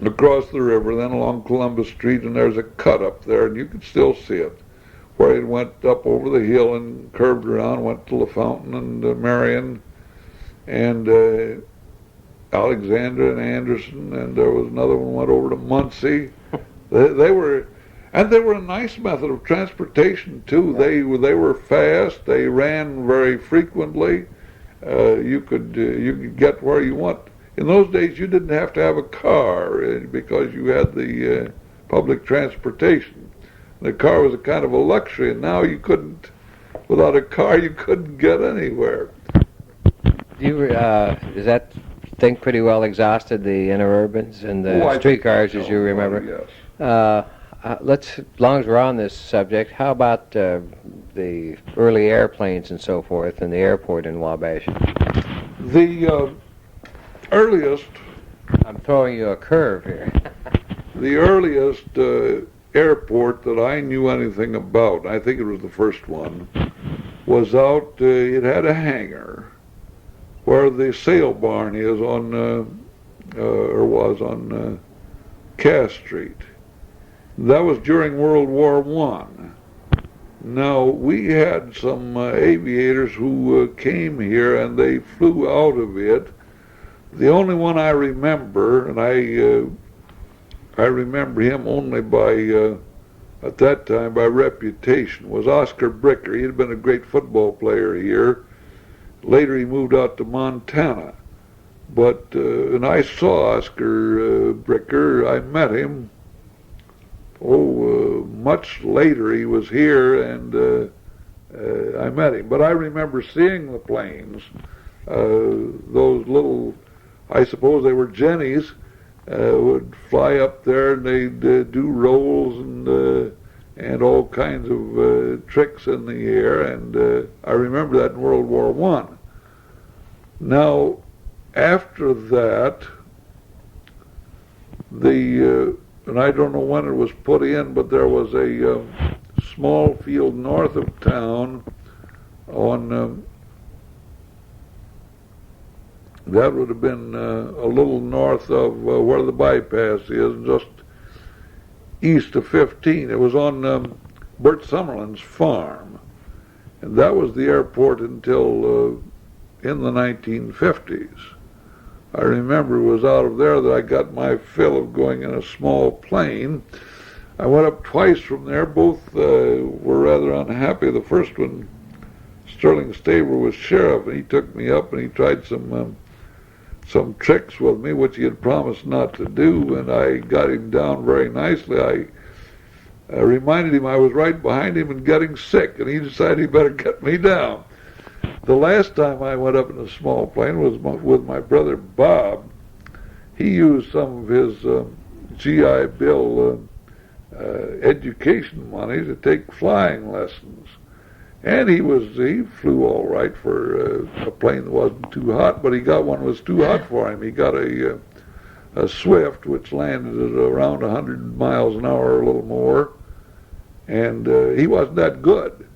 S2: across the river, then along Columbus Street, and there's a cut up there, and you can still see it, where it went up over the hill and curved around, went to La Fountain and Marion and Alexandra and Anderson, and there was another one went over to Muncie. They were a nice method of transportation too. They were fast. They ran very frequently. You could get where you want. In those days, you didn't have to have a car because you had the public transportation. The car was a kind of a luxury, and now you couldn't Without a car, you couldn't get anywhere.
S1: Is that thing pretty well exhausted, the interurbans and the streetcars, as you remember?
S2: Yes.
S1: As long as we're on this subject, how about the early airplanes and so forth and the airport in Wabash?
S2: The earliest...
S1: I'm throwing you a curve here.
S2: The earliest airport that I knew anything about, I think it was the first one, was out, it had a hangar where the sail barn is on, or was on Cass Street. That was during World War I. Now, we had some aviators who came here and they flew out of it. The only one I remember, and I remember him only by, at that time, by reputation, was Oscar Bricker. He had been a great football player here. Later he moved out to Montana. But, and I saw Oscar Bricker. I met him, much later he was here, and I met him. But I remember seeing the planes, those little, I suppose they were Jennies, would fly up there and they'd do rolls and all kinds of tricks in the air, and I remember that in World War I. Now, after that, and I don't know when it was put in, but there was a small field north of town on, that would have been a little north of where the bypass is, just east of 15. It was on Bert Summerlin's farm, and that was the airport until in the 1950s. I remember it was out of there that I got my fill of going in a small plane. I went up twice from there. Both were rather unhappy. The first one, Sterling Staver was sheriff, and he took me up and he tried some tricks with me, which he had promised not to do, and I got him down very nicely. I reminded him I was right behind him and getting sick, and he decided he better get me down. The last time I went up in a small plane was with my brother Bob. He used some of his GI Bill education money to take flying lessons. And he flew all right for a plane that wasn't too hot, but he got one that was too hot for him. He got a Swift, which landed at around 100 miles an hour or a little more, and he wasn't that good.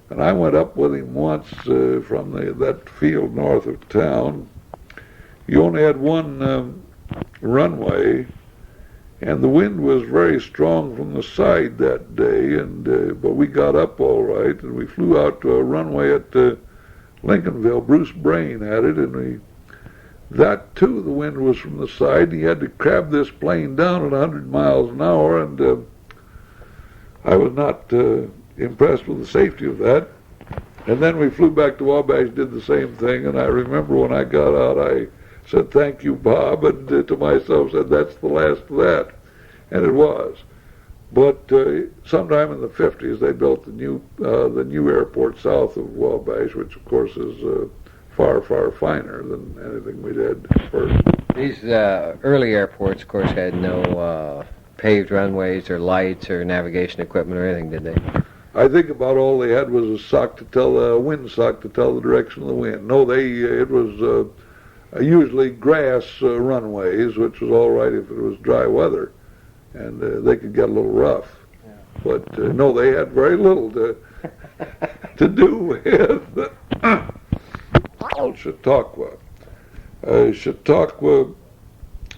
S2: And I went up with him once from that field north of town. He only had one runway, and the wind was very strong from the side that day, and but we got up all right, and we flew out to a runway at Lincolnville. Bruce Brain had it, and that too, the wind was from the side. He had to crab this plane down at 100 miles an hour, and I was not impressed with the safety of that. And then we flew back to Wabash, did the same thing, and I remember when I got out, I said, "Thank you, Bob," and to myself said, "That's the last of that." And it was. But sometime in the 50s, they built the new airport south of Wabash, which of course is far, far finer than anything we did first.
S1: These early airports, of course, had no paved runways or lights or navigation equipment or anything, did they?
S2: I think about all they had was a wind sock to tell the direction of the wind. No, it was usually grass runways, which was all right if it was dry weather, and they could get a little rough. Yeah. But no, they had very little to do with Chautauqua. Chautauqua,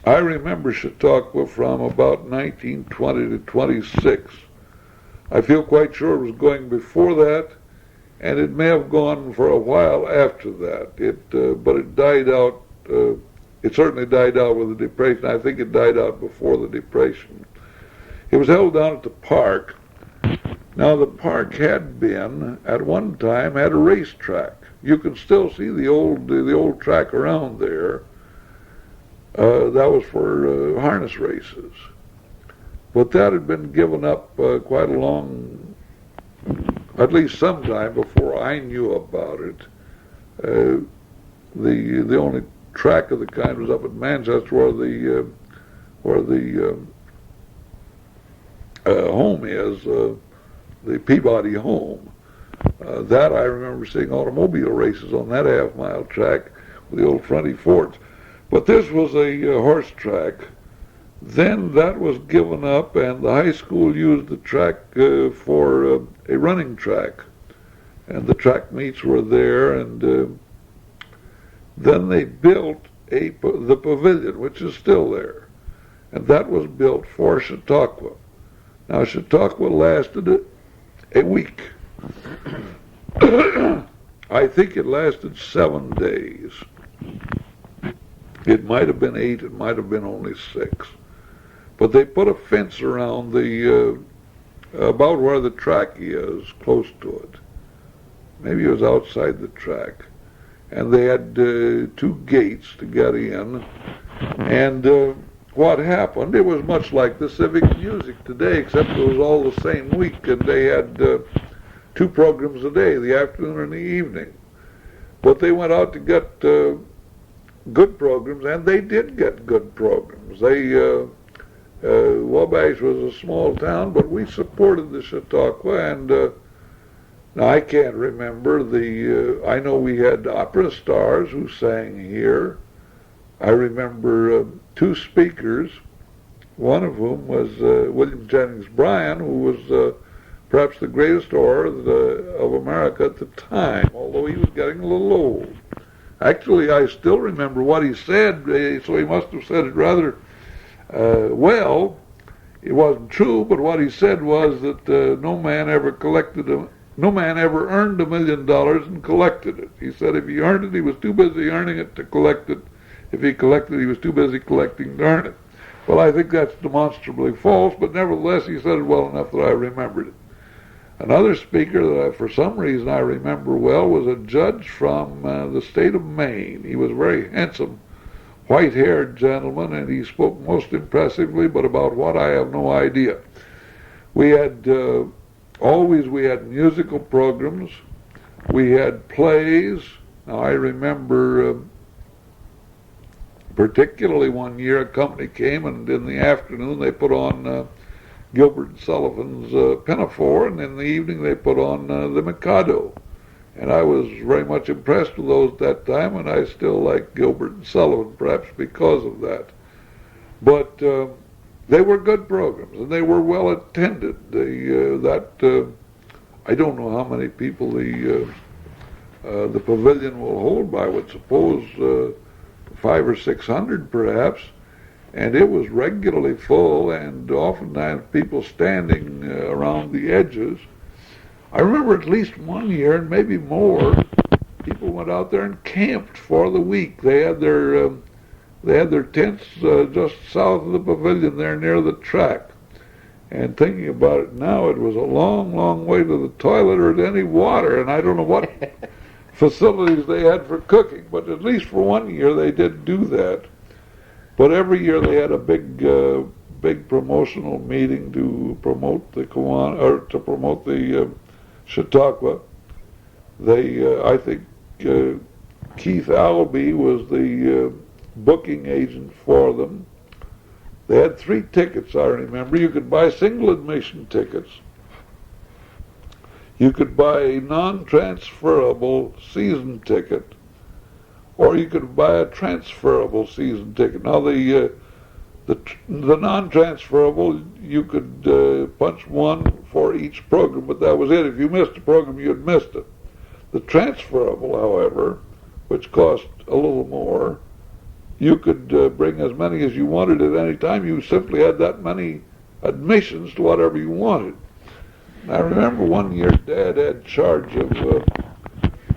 S2: I remember Chautauqua from about 1920 to 26. I feel quite sure it was going before that, and it may have gone for a while after that. But it died out. It certainly died out with the Depression. I think it died out before the Depression. It was held down at the park. Now the park had been at one time had a racetrack. You can still see the old track around there. That was for harness races. But that had been given up quite a long at least sometime before I knew about it. The only track of the kind was up at Manchester, where the home is, the Peabody home. That I remember seeing automobile races on that half-mile track with the old fronty Fords. But this was a horse track. Then that was given up, and the high school used the track for a running track. And the track meets were there, and then they built the pavilion, which is still there. And that was built for Chautauqua. Now, Chautauqua lasted a week. I think it lasted 7 days. It might have been 8, it might have been only 6. But they put a fence around the, about where the track is, close to it. Maybe it was outside the track. And they had 2 gates to get in. And what happened, it was much like the civic music today, except it was all the same week, and they had 2 programs a day, the afternoon and the evening. But they went out to get good programs, and they did get good programs. Wabash was a small town, but we supported the Chautauqua, and now I can't remember I know we had opera stars who sang here. I remember 2 speakers, one of whom was William Jennings Bryan, who was perhaps the greatest orator of America at the time, although he was getting a little old. Actually, I still remember what he said, so he must have said it rather well. It wasn't true, but what he said was that no man ever earned $1 million and collected it. He said if he earned it, he was too busy earning it to collect it. If he collected, he was too busy collecting to earn it. Well, I think that's demonstrably false, but nevertheless, he said it well enough that I remembered it. Another speaker that for some reason I remember well was a judge from the state of Maine. He was a very handsome, white-haired gentleman, and he spoke most impressively, but about what I have no idea. We had always musical programs. We had plays. Now, I remember particularly one year a company came, and in the afternoon they put on Gilbert and Sullivan's Pinafore, and in the evening they put on the Mikado. And I was very much impressed with those at that time, and I still like Gilbert and Sullivan, perhaps because of that. But they were good programs, and they were well attended. I don't know how many people the pavilion will hold, but I would suppose 500 or 600 perhaps. And it was regularly full, and oftentimes people standing around the edges. I remember at least one year, and maybe more, people went out there and camped for the week. They had their tents just south of the pavilion there near the track. And thinking about it now, it was a long, long way to the toilet or to any water, and I don't know what facilities they had for cooking, but at least for one year they did do that. But every year they had a big promotional meeting to promote the Kiwanis, or to promote the Chautauqua. I think Keith L.L.B was the booking agent for them. They had 3 tickets, I remember. You could buy single admission tickets. You could buy a non-transferable season ticket, or you could buy a transferable season ticket. Now, the non-transferable, you could punch 1 for each program, but that was it. If you missed a program, you had missed it. The transferable, however, which cost a little more, you could bring as many as you wanted at any time. You simply had that many admissions to whatever you wanted. And I remember one year Dad had charge of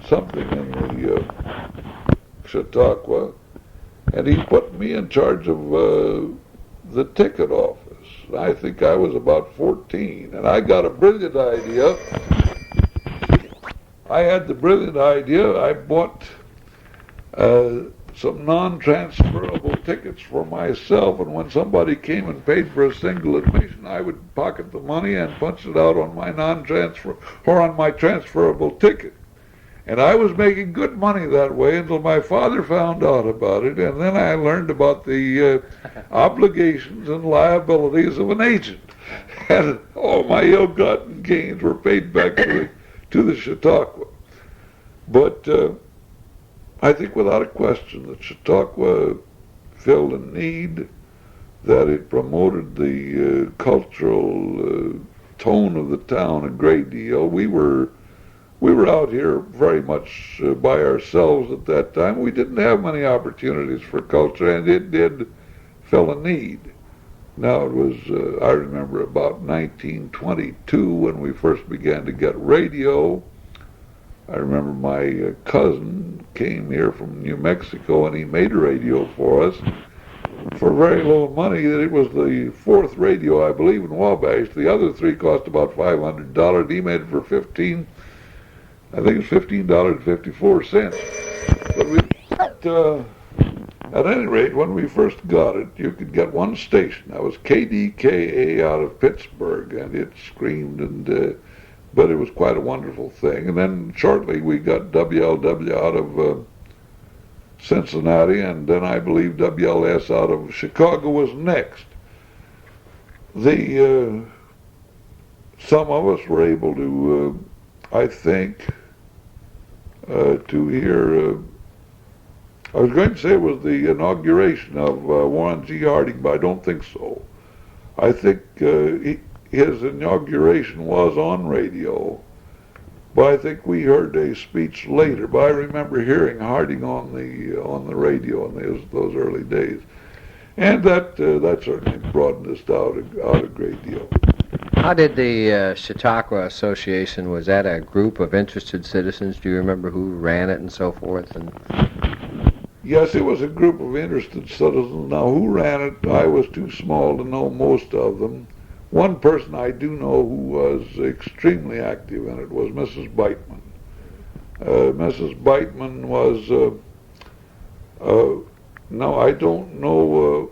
S2: something in the Chautauqua, and he put me in charge of the ticket office. I think I was about 14, and I got a brilliant idea. I had the brilliant idea. I bought some non-transferable tickets for myself, and when somebody came and paid for a single admission, I would pocket the money and punch it out on my non-transfer or on my transferable ticket. And I was making good money that way until my father found out about it, and then I learned about the obligations and liabilities of an agent. And all my ill-gotten gains were paid back to the Chautauqua. But I think without a question that Chautauqua filled a need, that it promoted the cultural tone of the town a great deal. We were out here very much by ourselves at that time. We didn't have many opportunities for culture, and it did fill a need. Now it was, I remember about 1922 when we first began to get radio. I remember my cousin came here from New Mexico and he made a radio for us for very low money. It was the fourth radio, I believe, in Wabash. The other three cost about $500. He made it for $15. I think it's $15.54. But at any rate, when we first got it, you could get one station. That was KDKA out of Pittsburgh, and it screamed, but it was quite a wonderful thing. And then shortly we got WLW out of Cincinnati, and then I believe WLS out of Chicago was next. Some of us were able to, I think, to hear. I was going to say it was the inauguration of Warren G. Harding, but I don't think so. I think his inauguration was on radio, but I think we heard a speech later. But I remember hearing Harding on the radio in those early days, and that certainly broadened us out a great deal.
S1: How did the Chautauqua Association, was that a group of interested citizens? Do you remember who ran it and so forth? And
S2: yes, it was a group of interested citizens. Now, who ran it, I was too small to know most of them. One person I do know who was extremely active in it was Mrs. Beitman. Mrs. Beitman was, now I don't know,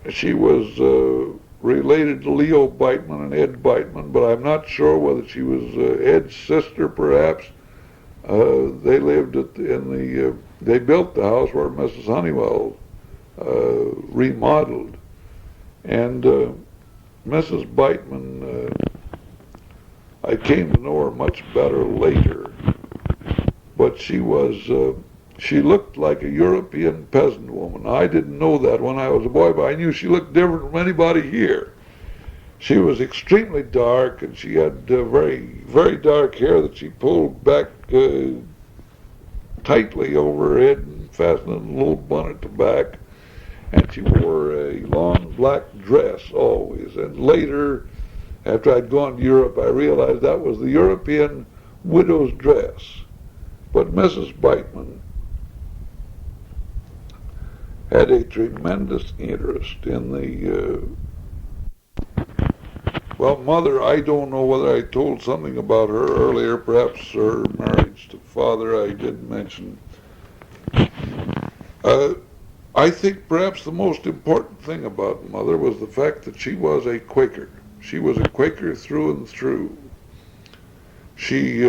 S2: she was related to Leo Beitman and Ed Beitman, but I'm not sure whether she was Ed's sister, perhaps. They lived they built the house where Mrs. Honeywell remodeled. And Mrs. Beitman, I came to know her much better later, but she looked like a European peasant woman. I didn't know that when I was a boy, but I knew she looked different from anybody here. She was extremely dark, and she had very, very dark hair that she pulled back tightly over her head and fastened in a little bun at the back. And she wore a long black dress always. And later, after I'd gone to Europe, I realized that was the European widow's dress. But Mrs. Beitman had a tremendous interest in the well, Mother, I don't know whether I told something about her earlier, perhaps her marriage to Father I did mention. I think perhaps the most important thing about Mother was the fact that she was a Quaker. She was a Quaker through and through. She,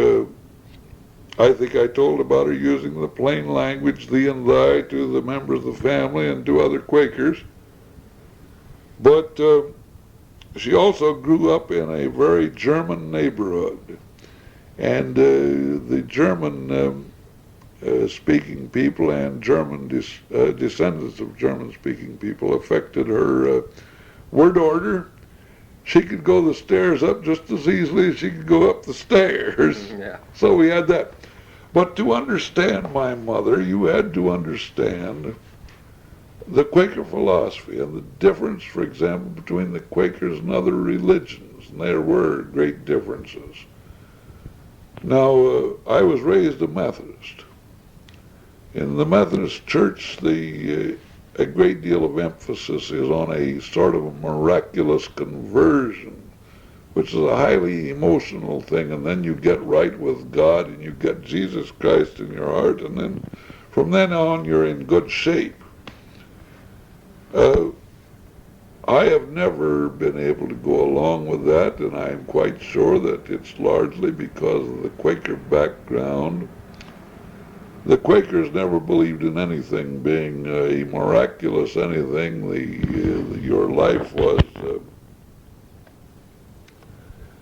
S2: I think I told about her using the plain language, thee and thy, to the members of the family and to other Quakers. But she also grew up in a very German neighborhood. And the German speaking people and German descendants of German-speaking people affected her word order. She could go the stairs up just as easily as she could go up the stairs.
S1: Yeah.
S2: So we had that. But to understand my mother, you had to understand the Quaker philosophy and the difference, for example, between the Quakers and other religions. And there were great differences. Now, I was raised a Methodist. In the Methodist Church, a great deal of emphasis is on a sort of a miraculous conversion, which is a highly emotional thing, and then you get right with God and you get Jesus Christ in your heart, and then From then on, you're in good shape. I have never been able to go along with that, and I'm quite sure that it's largely because of the Quaker background. The Quakers never believed in anything being a miraculous anything. Your life was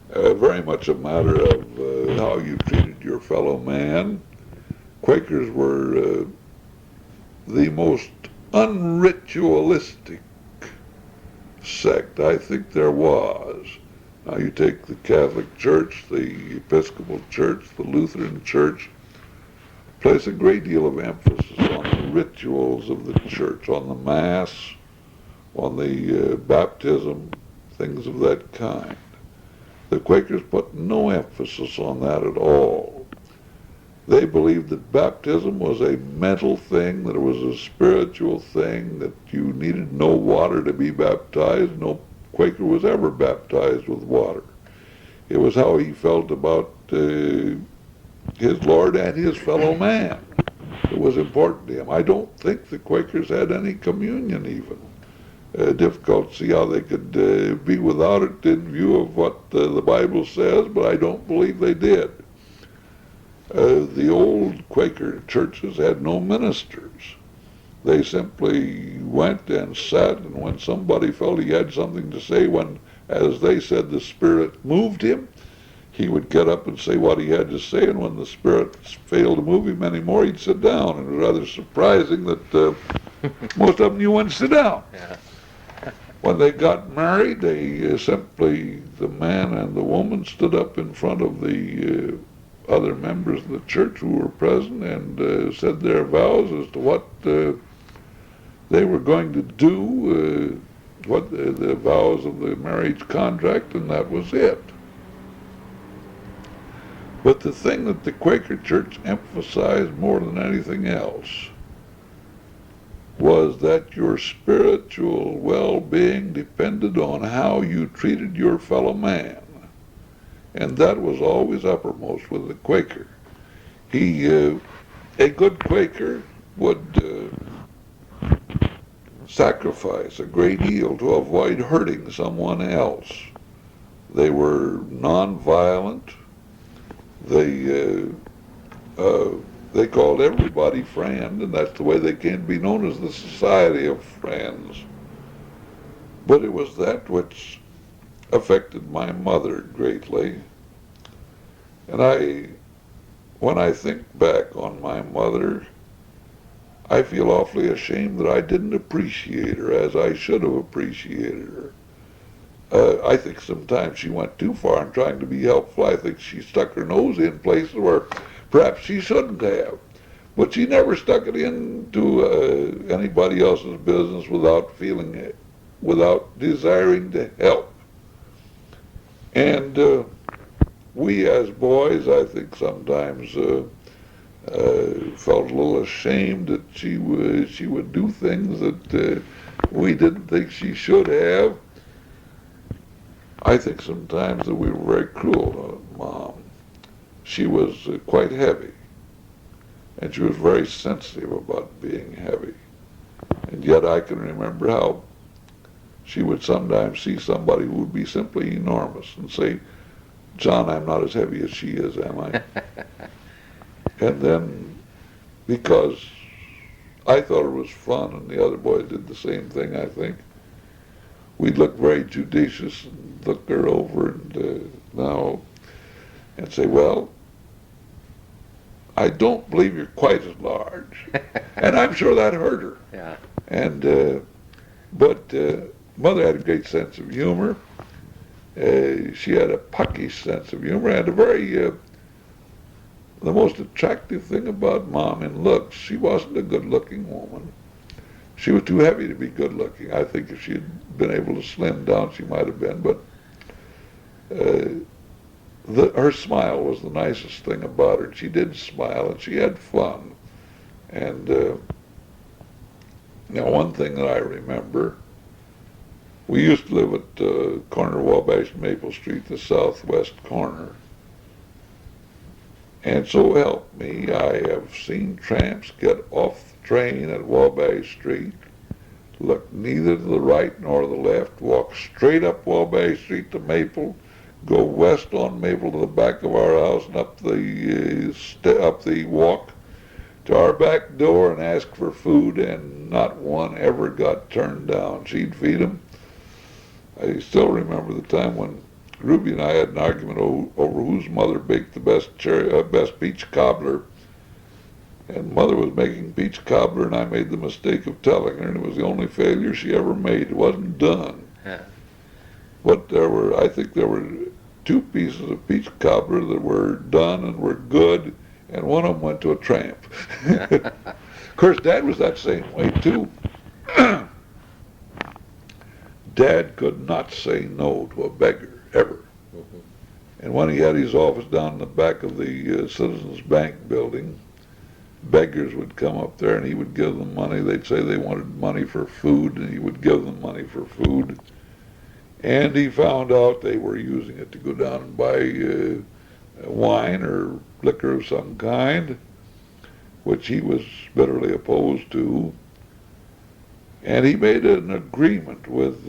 S2: very much a matter of how you treated your fellow man. Quakers were the most unritualistic sect I think there was. Now you take the Catholic Church, the Episcopal Church, the Lutheran Church, place a great deal of emphasis on the rituals of the church, on the Mass, on the baptism, things of that kind. The Quakers put no emphasis on that at all. They believed that baptism was a mental thing, that it was a spiritual thing, that you needed no water to be baptized. No Quaker was ever baptized with water. It was how he felt about his Lord and his fellow man. It was important to him. I don't think the Quakers had any communion even. Difficult to see how they could be without it in view of what the Bible says, but I don't believe they did. The old Quaker churches had no ministers. They simply went and sat, and when somebody felt he had something to say, when, as they said, the Spirit moved him, he would get up and say what he had to say, and when the Spirit failed to move him anymore, he'd sit down. And it was rather surprising that most of them knew when to sit down.
S1: Yeah.
S2: When they got married, they simply, the man and the woman stood up in front of the other members of the church who were present and said their vows as to what they were going to do, what the vows of the marriage contract, and that was it. But the thing that the Quaker Church emphasized more than anything else was that your spiritual well-being depended on how you treated your fellow man. And that was always uppermost with the Quaker. A good Quaker would sacrifice a great deal to avoid hurting someone else. They were nonviolent. They called everybody friend, and that's the way they came to be known as the Society of Friends. But it was that which affected my mother greatly. And when I think back on my mother, I feel awfully ashamed that I didn't appreciate her as I should have appreciated her. I think sometimes she went too far in trying to be helpful. I think she stuck her nose in places where perhaps she shouldn't have. But she never stuck it into anybody else's business without feeling it, without desiring to help. And we as boys, I think sometimes felt a little ashamed that she would do things that we didn't think she should have. I think sometimes that we were very cruel to Mom. She was quite heavy, and she was very sensitive about being heavy. And yet I can remember how she would sometimes see somebody who would be simply enormous and say, "John, I'm not as heavy as she is, am I?" And then, because I thought it was fun, and the other boys did the same thing, I think, we'd look very judicious and look her over and say, "Well, I don't believe you're quite as large." And I'm sure that hurt her.
S1: Yeah.
S2: And but Mother had a great sense of humor. She had a puckish sense of humor, and a very the most attractive thing about Mom in looks, she wasn't a good-looking woman. She was too heavy to be good-looking. I think if she had been able to slim down, she might have been. But her smile was the nicest thing about her. She did smile, and she had fun. And now, one thing that I remember, we used to live at corner of Wabash and Maple Street, the southwest corner. And so help me, I have seen tramps get off the train at Wabash Street, look neither to the right nor the left, walk straight up Wabash Street to Maple, go west on Maple to the back of our house and up the walk to our back door and ask for food, and not one ever got turned down. She'd feed them. I still remember the time when Ruby and I had an argument over whose mother baked the best peach cobbler. And Mother was making peach cobbler, and I made the mistake of telling her, and it was the only failure she ever made. It wasn't done.
S3: Yeah.
S2: But I think there were 2 pieces of peach cobbler that were done and were good, and one of them went to a tramp. Of course, Dad was that same way, too. Dad could not say no to a beggar, ever.
S3: Mm-hmm.
S2: And when he had his office down in the back of the Citizens Bank building, beggars would come up there and he would give them money. They'd say they wanted money for food, and he would give them money for food. And he found out they were using it to go down and buy wine or liquor of some kind, which he was bitterly opposed to. And he made an agreement with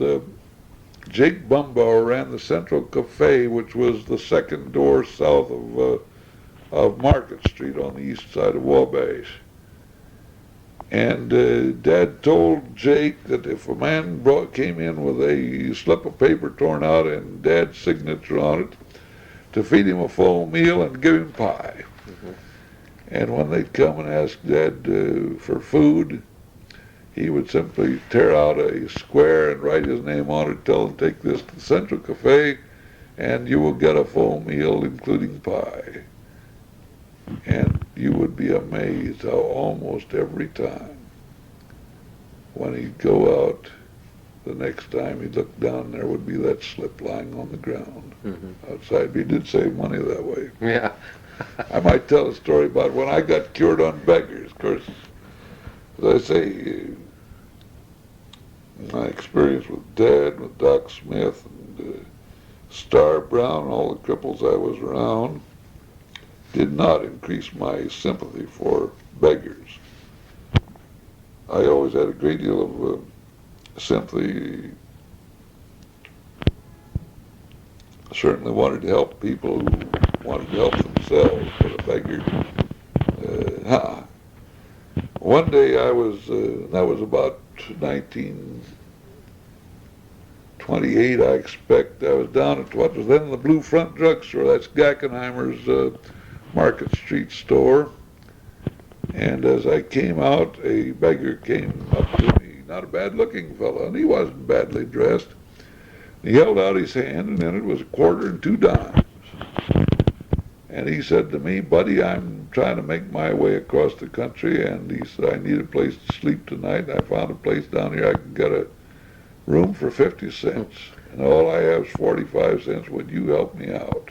S2: Jake Bumbauer, ran the Central Cafe, which was the second door south of Market Street on the east side of Wabash. And Dad told Jake that if a man came in with a slip of paper torn out and Dad's signature on it, to feed him a full meal and give him pie.
S3: Mm-hmm.
S2: And when they'd come and ask Dad for food, he would simply tear out a square and write his name on it, tell him, take this to the Central Cafe, and you will get a full meal, including pie. And you would be amazed how almost every time, when he'd go out, the next time he'd look down, there would be that slip lying on the ground outside. But he did save money that way.
S3: Yeah.
S2: I might tell a story about when I got cured on beggars. Of course, as I say, my experience with Dad, with Doc Smith, and Star Brown, and all the cripples I was around, did not increase my sympathy for beggars. I always had a great deal of sympathy. I certainly wanted to help people who wanted to help themselves, but a beggar, One day I was, that was about 1928, I expect. I was down at what was then the Blue Front Drugstore. That's Gackenheimer's Market Street store. And as I came out, a beggar came up to me, not a bad-looking fellow, and he wasn't badly dressed. He held out his hand, and in it was a quarter and 2 dimes. And he said to me, "Buddy, I'm trying to make my way across the country," and he said, "I need a place to sleep tonight, and I found a place down here I can get a room for 50 cents, and all I have is 45 cents. Would you help me out?"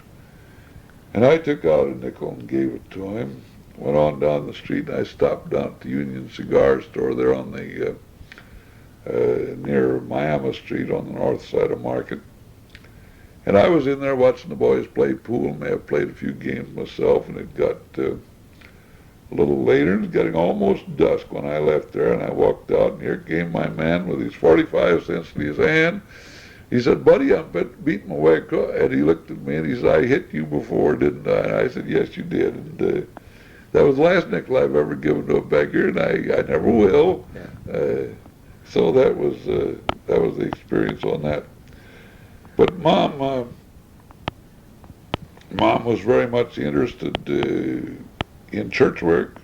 S2: And I took out a nickel and gave it to him. Went on down the street, and I stopped down at the Union Cigar Store there on the near Miami Street on the north side of Market. And I was in there watching the boys play pool. May have played a few games myself, and it got a little later, and it was getting almost dusk when I left there, and I walked out, and here came my man with his 45 cents in his hand. He said, "Buddy, I'm beating my way across." And he looked at me, and he said, "I hit you before, didn't I?" And I said, "Yes, you did." And that was the last nickel I've ever given to a beggar, and I never will.
S3: Yeah.
S2: So that was the experience on that. But Mom was very much interested in church work.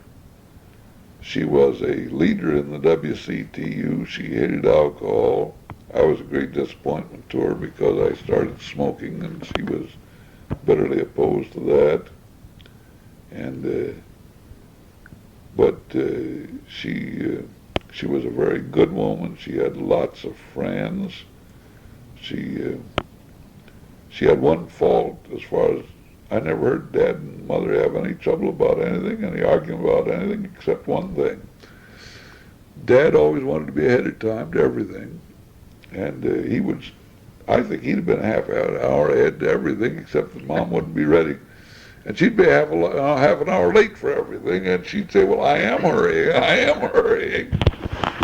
S2: She was a leader in the WCTU. She hated alcohol. I was a great disappointment to her because I started smoking, and she was bitterly opposed to that. And but she was a very good woman. She had lots of friends. She had one fault as far as I never heard Dad and Mother have any trouble about anything, any argument about anything, except one thing. Dad always wanted to be ahead of time to everything, and I think he'd have been a half an hour ahead to everything, except that Mom wouldn't be ready. And she'd be half an hour late for everything, and she'd say, well, I am hurrying.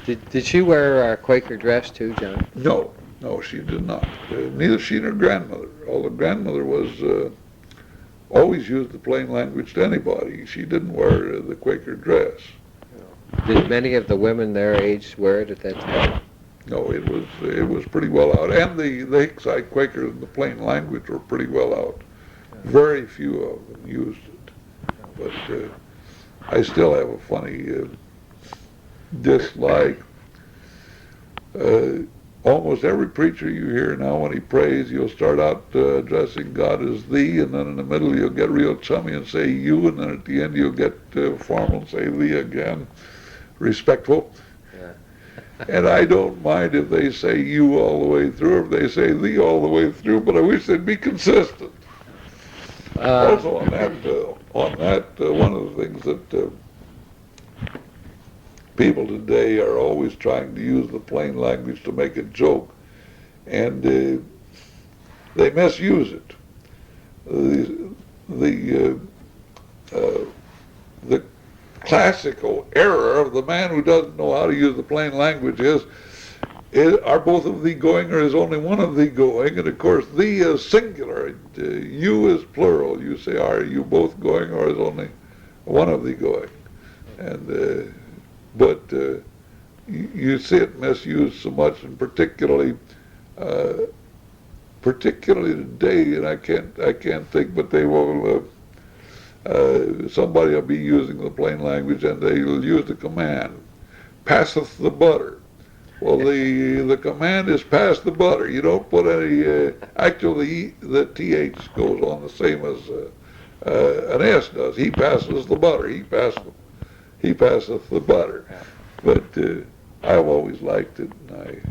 S1: Did she wear a Quaker dress too, John?
S2: No, she did not. Neither she nor grandmother. Although grandmother was always used the plain language to anybody. She didn't wear the Quaker dress.
S1: Did many of the women their age wear it at that time?
S2: No, it was pretty well out. And the Hickside Quakers in the plain language were pretty well out. Very few of them used it. But I still have a funny dislike. Almost every preacher you hear now, when he prays, he'll start out addressing God as thee, and then in the middle you'll get real chummy and say you, and then at the end you'll get formal and say thee again, respectful. Yeah. And I don't mind if they say you all the way through, or if they say thee all the way through, but I wish they'd be consistent. Also on that, one of the things that people today are always trying to use the plain language to make a joke, and they misuse it. The classical error of the man who doesn't know how to use the plain language is are both of thee going, or is only one of thee going? And of course, thee is singular, you is plural. You say, are you both going, or is only one of thee going? And but you see it misused so much, and particularly today, and I can't think, but they will. Somebody will be using the plain language, and they will use the command, "Passeth the butter." Well, the command is "pass the butter." You don't put any. Actually, the th goes on the same as an s does. He passes the butter. He passeth the butter. But I've always liked it, and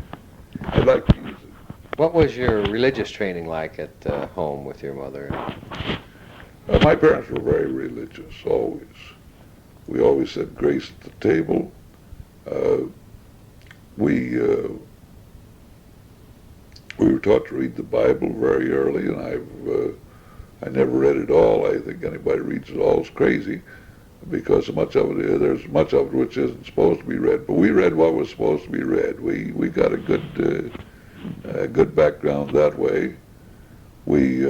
S2: I like to use it.
S1: What was your religious training like at home with your mother?
S2: My parents were very religious, always. We always said grace at the table. We were taught to read the Bible very early, and I never read it all. I think anybody reads it all is crazy, because much of it, there's much of it which isn't supposed to be read. But we read what was supposed to be read. We got a good background that way. We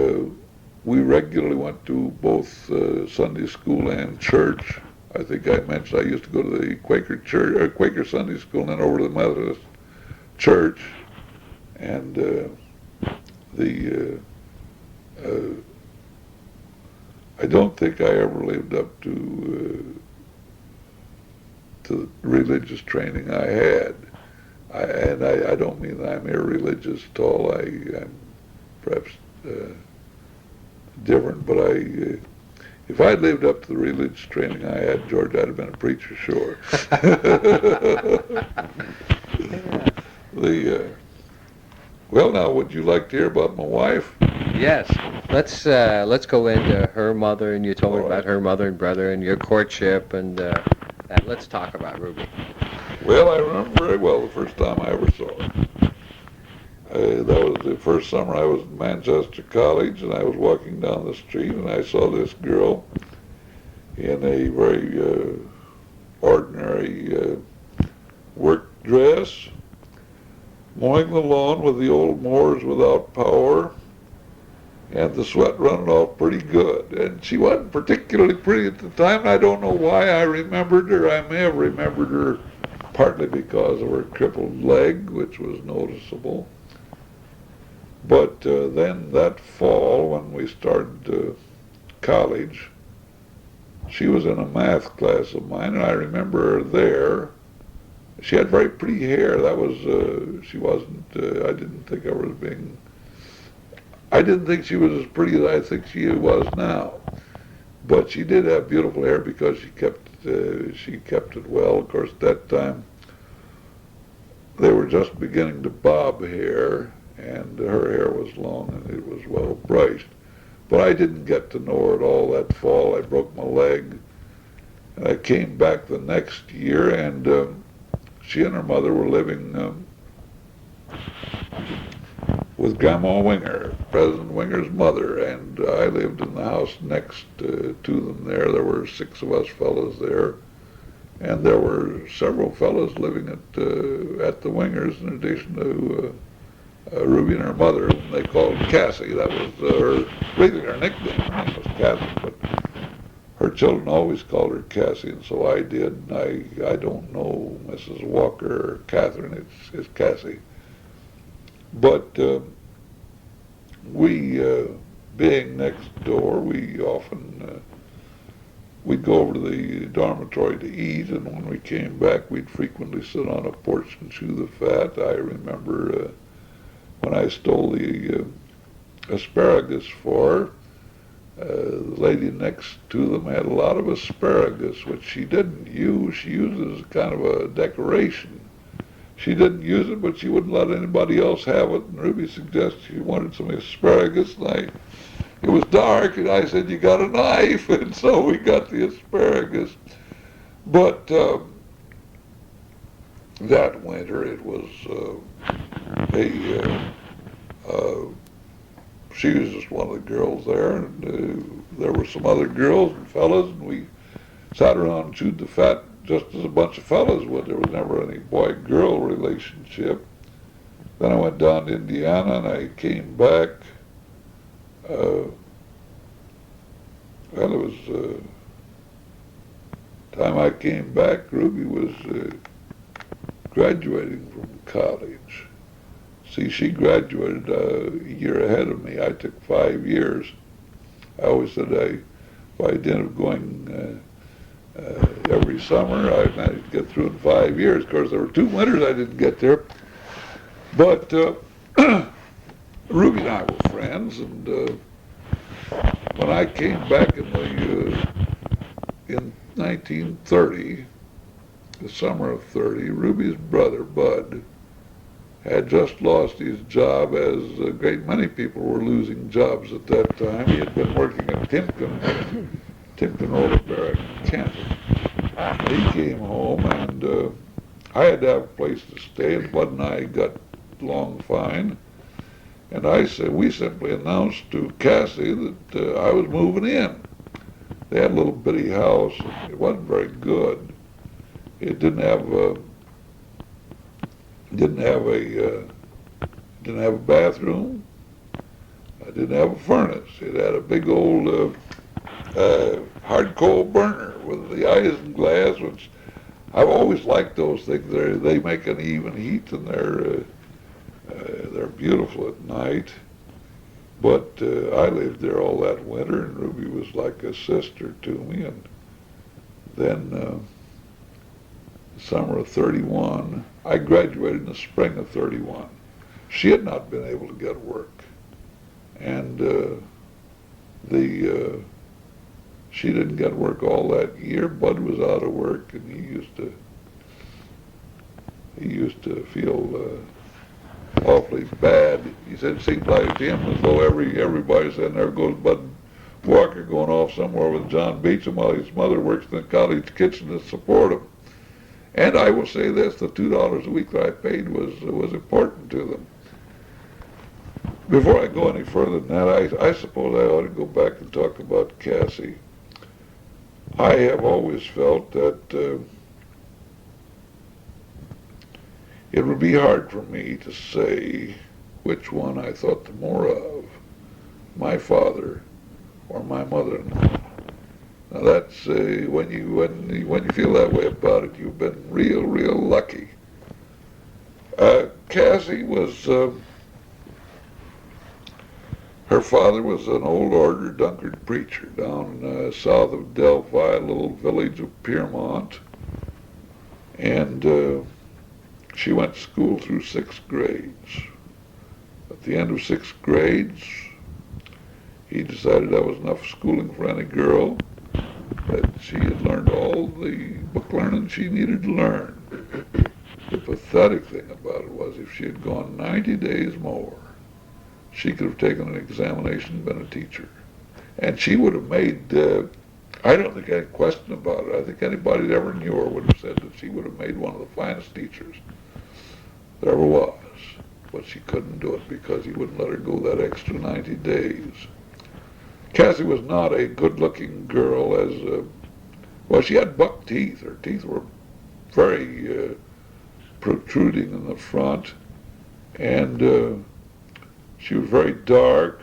S2: regularly went to both Sunday school and church. I think I mentioned I used to go to the Quaker church, or Quaker Sunday school, and then over to the Methodist church. And I don't think I ever lived up to the religious training I had. I don't mean that I'm irreligious at all. I'm perhaps different, but if I'd lived up to the religious training I had, George, I'd have been a preacher, sure. Well, now, would you like to hear about my wife?
S1: Yes. Let's go into her mother, and you told me about her mother and brother and your courtship, and let's talk about Ruby.
S2: Well, I remember very well the first time I ever saw her. That was the first summer I was in Manchester College, and I was walking down the street, and I saw this girl in a very ordinary work dress, mowing the lawn with the old mowers without power, and the sweat running off pretty good. And she wasn't particularly pretty at the time, and I don't know why I remembered her. I may have remembered her partly because of her crippled leg, which was noticeable. But then that fall, when we started college, she was in a math class of mine, and I remember her there. She had very pretty hair. That was, she wasn't, I didn't think she was as pretty as I think she was now. But she did have beautiful hair because she kept it well. Of course, at that time, they were just beginning to bob hair, and her hair was long and it was well brushed. But I didn't get to know her at all that fall. I broke my leg, and I came back the next year, and she and her mother were living with Grandma Winger, President Winger's mother, and I lived in the house next to them there. There were 6 of us fellows there, and there were several fellows living at the Wingers in addition to Ruby and her mother, whom they called Cassie. That was really her nickname. Her name was Cassie, but her children always called her Cassie, and so I did. I don't know Mrs. Walker or Catherine. It's Cassie. But we, being next door, we often we'd go over to the dormitory to eat, and when we came back, we'd frequently sit on a porch and chew the fat. I remember when I stole the asparagus for her, the lady next to them had a lot of asparagus, which she didn't use. She used it as kind of a decoration. She didn't use it, but she wouldn't let anybody else have it. And Ruby suggested she wanted some asparagus, and it was dark, and I said, "You got a knife?" And so we got the asparagus. But that winter, it was she was just one of the girls there, and there were some other girls and fellas, and we sat around and chewed the fat just as a bunch of fellas would. There was never any boy-girl relationship. Then I went down to Indiana, and I came back. Well, it was time I came back, Ruby was graduating from college. See, she graduated a year ahead of me. I took 5 years. I always said if I didn't have going every summer, I managed to get through in 5 years. Of course, there were 2 winters I didn't get there. But Ruby and I were friends, and when I came back in 1930, the summer of 30, Ruby's brother, Bud, had just lost his job, as a great many people were losing jobs at that time. He had been working at Timpton Roller Barrack in Kent. He came home, and I had to have a place to stay, and Bud and I got along fine. And we simply announced to Cassie that I was moving in. They had a little bitty house. It wasn't very good. It didn't have a bathroom. I didn't have a furnace. It had a big old hard coal burner with the isinglass, which I've always liked those things. They make an even heat, and they're beautiful at night. But I lived there all that winter, and Ruby was like a sister to me. And then the summer of 31, I graduated in the spring of 31. She had not been able to get work, and she didn't get work all that year. Bud was out of work, and he used to feel awfully bad. He said it seemed like to him as though everybody said, "There goes Bud Walker going off somewhere with John Beauchamp while his mother works in the college kitchen to support him." And I will say this, the $2 a week that I paid was important to them. Before I go any further than that, I suppose I ought to go back and talk about Cassie. I have always felt that it would be hard for me to say which one I thought the more of, my father or my mother-in-law. Now that's when you feel that way about it, you've been real lucky. Cassie was her father was an old order Dunkard preacher down south of Delphi, a little village of Piermont, and she went to school through 6th grades. At the end of 6th grades, he decided that was enough schooling for any girl, that she had learned all the book learning she needed to learn. The pathetic thing about it was, if she had gone 90 days more, she could have taken an examination and been a teacher. And she would have made, I don't think any question about it, I think anybody that ever knew her would have said that she would have made one of the finest teachers there ever was. but she couldn't do it because he wouldn't let her go that extra 90 days. Cassie was not a good-looking girl well, she had buck teeth. Her teeth were very protruding in the front, and she was very dark.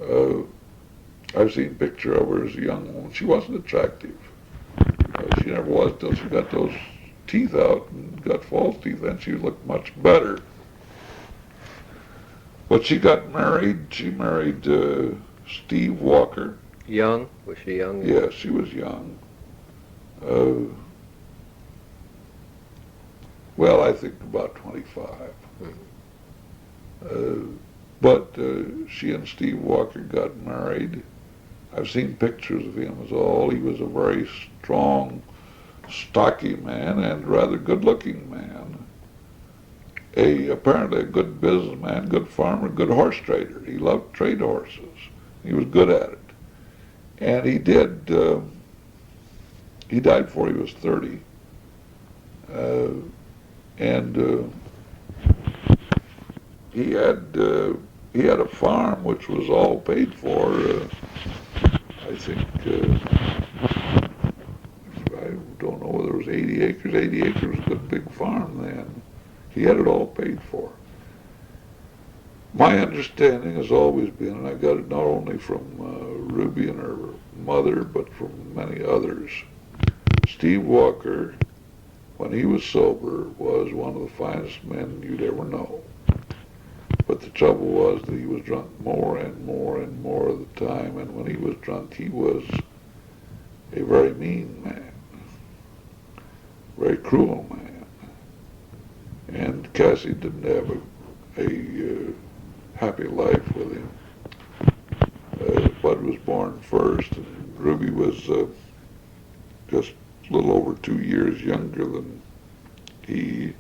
S2: I've seen a picture of her as a young woman. She wasn't attractive. She never was till she got those teeth out and got false teeth, then she looked much better. But she got married. She married Steve Walker.
S1: Young? Was she young?
S2: Yes, she was young. Well, I think about 25. But she and Steve Walker got married. I've seen pictures of him as all. He was a very strong, stocky man and rather good-looking man. Apparently a good businessman, good farmer, good horse trader. He loved trade horses. He was good at it. And he died before he was 30. He had a farm which was all paid for. I think, I don't know whether it was 80 acres. 80 acres was a good big farm then. He had it all paid for. My understanding has always been, and I got it not only from Ruby and her mother, but from many others, Steve Walker, when he was sober, was one of the finest men you'd ever know. But the trouble was that he was drunk more and more and more of the time, and when he was drunk, he was a very mean man, very cruel man. And Cassie didn't have a happy life with him. Bud was born first, and Ruby was just a little over 2 years younger than he.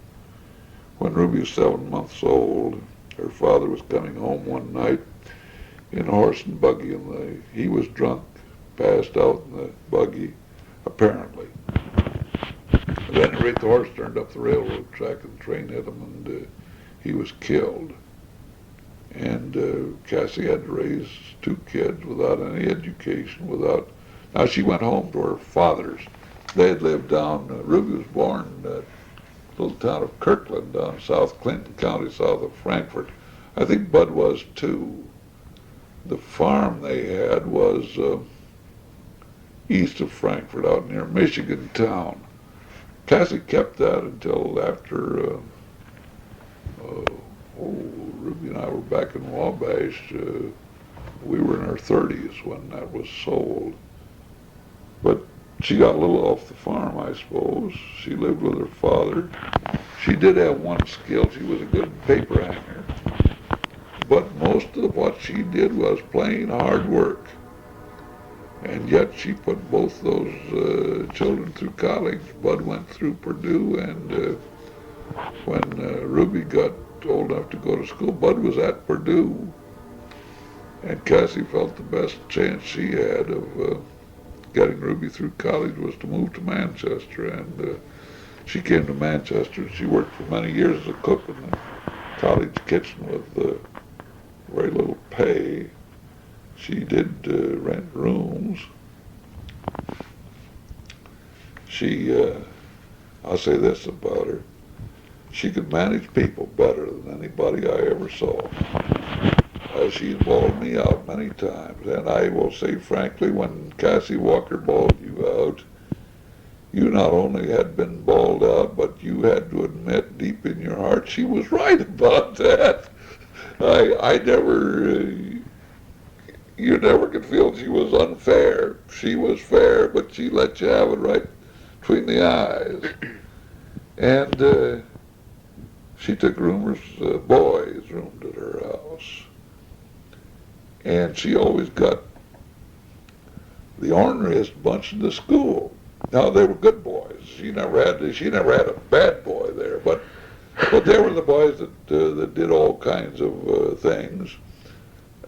S2: When Ruby was 7 months old, her father was coming home one night in a horse and buggy, and he was drunk, passed out in the buggy, apparently. At any rate, the horse turned up the railroad track and the train hit him, and he was killed. And Cassie had to raise 2 kids without any education, Now, she went home to her father's. They had lived down, Ruby was born in the little town of Kirkland down South Clinton County, south of Frankfort. I think Bud was too. The farm they had was east of Frankfort, out near Michigan town. Cassie kept that until after Ruby and I were back in Wabash. We were in our 30s when that was sold. But she got a little off the farm, I suppose. She lived with her father. She did have one skill. She was a good paper hanger. But most of what she did was plain hard work. And yet she put both those children through college. Bud went through Purdue, and when Ruby got old enough to go to school, Bud was at Purdue. And Cassie felt the best chance she had of getting Ruby through college was to move to Manchester. And she came to Manchester. She worked for many years as a cook in the college kitchen with very little pay. She did rent rooms. I'll say this about her. She could manage people better than anybody I ever saw. She bawled me out many times, and I will say frankly, when Cassie Walker bawled you out, you not only had been bawled out, but you had to admit deep in your heart she was right about that. You never could feel she was unfair. She was fair, but she let you have it right between the eyes. And she took boys roomed at her house. And she always got the orneriest bunch in the school. Now, they were good boys. She never had a bad boy there, but they were the boys that did all kinds of things.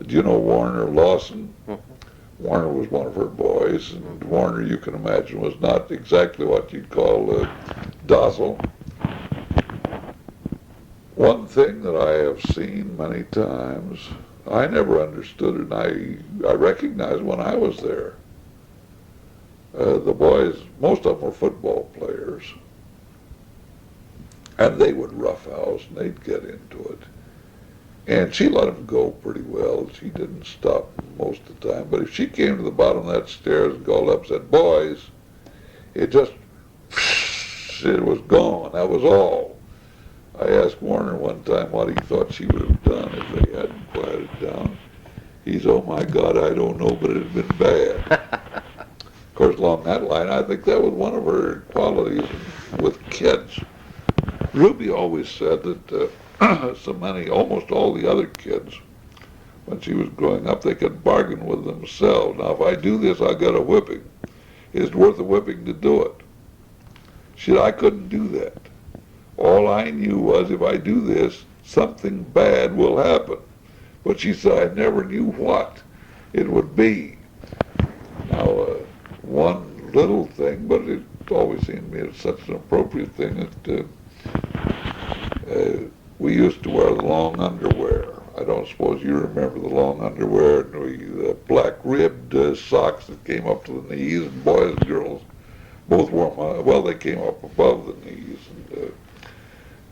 S2: Do you know Warner Lawson? Mm-hmm. Warner was one of her boys, and Warner, you can imagine, was not exactly what you'd call docile. One thing that I have seen many times, I never understood it, and I recognized when I was there. The boys, most of them were football players, and they would roughhouse, and they'd get into it. And she let them go pretty well. She didn't stop most of the time. But if she came to the bottom of that stairs and called up and said, boys, it just, it was gone. That was all. I asked Warner one time what he thought she would have done if they hadn't quieted down. He's, oh my God, I don't know, but it had been bad. Of course, along that line, I think that was one of her qualities with kids. Ruby always said that almost all the other kids, when she was growing up, they could bargain with themselves. Now, if I do this, I'll get a whipping. It's worth a whipping to do it. She said, I couldn't do that. All I knew was if I do this, something bad will happen. But she said, I never knew what it would be. Now, one little thing, but it always seemed to me it's such an appropriate thing that we used to wear the long underwear. I don't suppose you remember the long underwear and the black ribbed socks that came up to the knees, and boys and girls both wore them. Well, they came up above the knees, and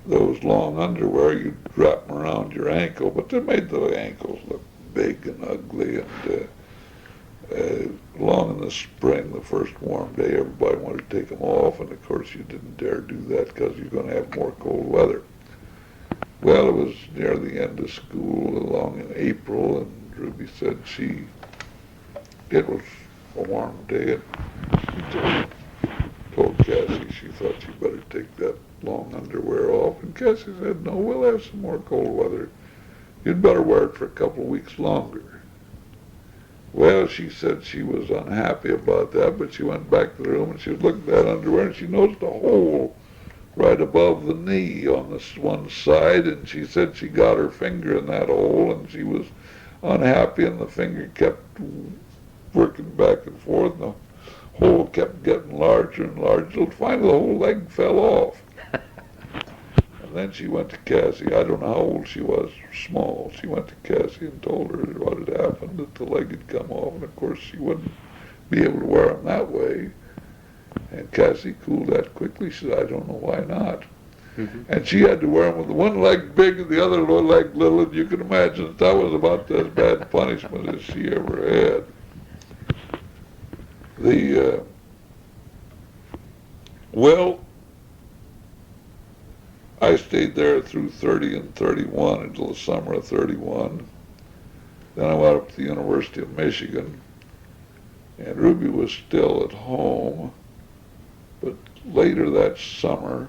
S2: those long underwear, you'd wrap them around your ankle, but they made the ankles look big and ugly, and along in the spring, the first warm day, everybody wanted to take them off, and of course you didn't dare do that because you're going to have more cold weather. Well, it was near the end of school, along in April, and Ruby said it was a warm day, and she told Cassie she thought she better take that long underwear off, and Cassie said, no, we'll have some more cold weather. You'd better wear it for a couple of weeks longer. Well, she said she was unhappy about that, but she went back to the room and she was looking at that underwear, and she noticed a hole right above the knee on this one side, and she said she got her finger in that hole, and she was unhappy, and the finger kept working back and forth, and the hole kept getting larger and larger, till finally the whole leg fell off. And then she went to Cassie. I don't know how old she was, small. She went to Cassie and told her what had happened, that the leg had come off, and of course she wouldn't be able to wear them that way. And Cassie cooled that quickly. She said, I don't know why not. Mm-hmm. And she had to wear them with one leg big and the other leg little, and you can imagine that was about as bad punishment as she ever had. I stayed there through 30 and 31 until the summer of 31. Then I went up to the University of Michigan, and Ruby was still at home. But later that summer,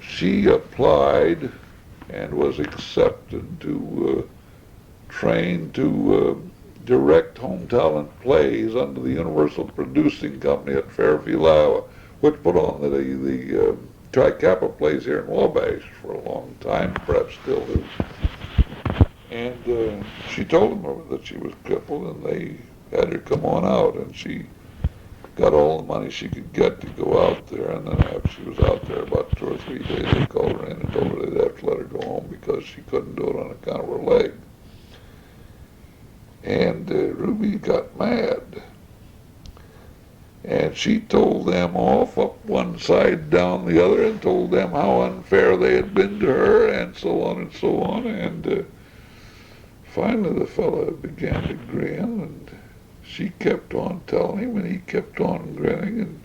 S2: she applied and was accepted to train to direct home talent plays under the Universal Producing Company at Fairfield, Iowa, which put on the Tri-Kappa plays here in Wabash for a long time, perhaps still do. And she told them that she was crippled, and they had her come on out, and she got all the money she could get to go out there, and then after she was out there about 2 or 3 days, they called her in and told her they'd have to let her go home because she couldn't do it on account of her leg. And Ruby got mad. And she told them off up one side, down the other, and told them how unfair they had been to her, and so on and so on. And finally the fellow began to grin, and she kept on telling him, and he kept on grinning. And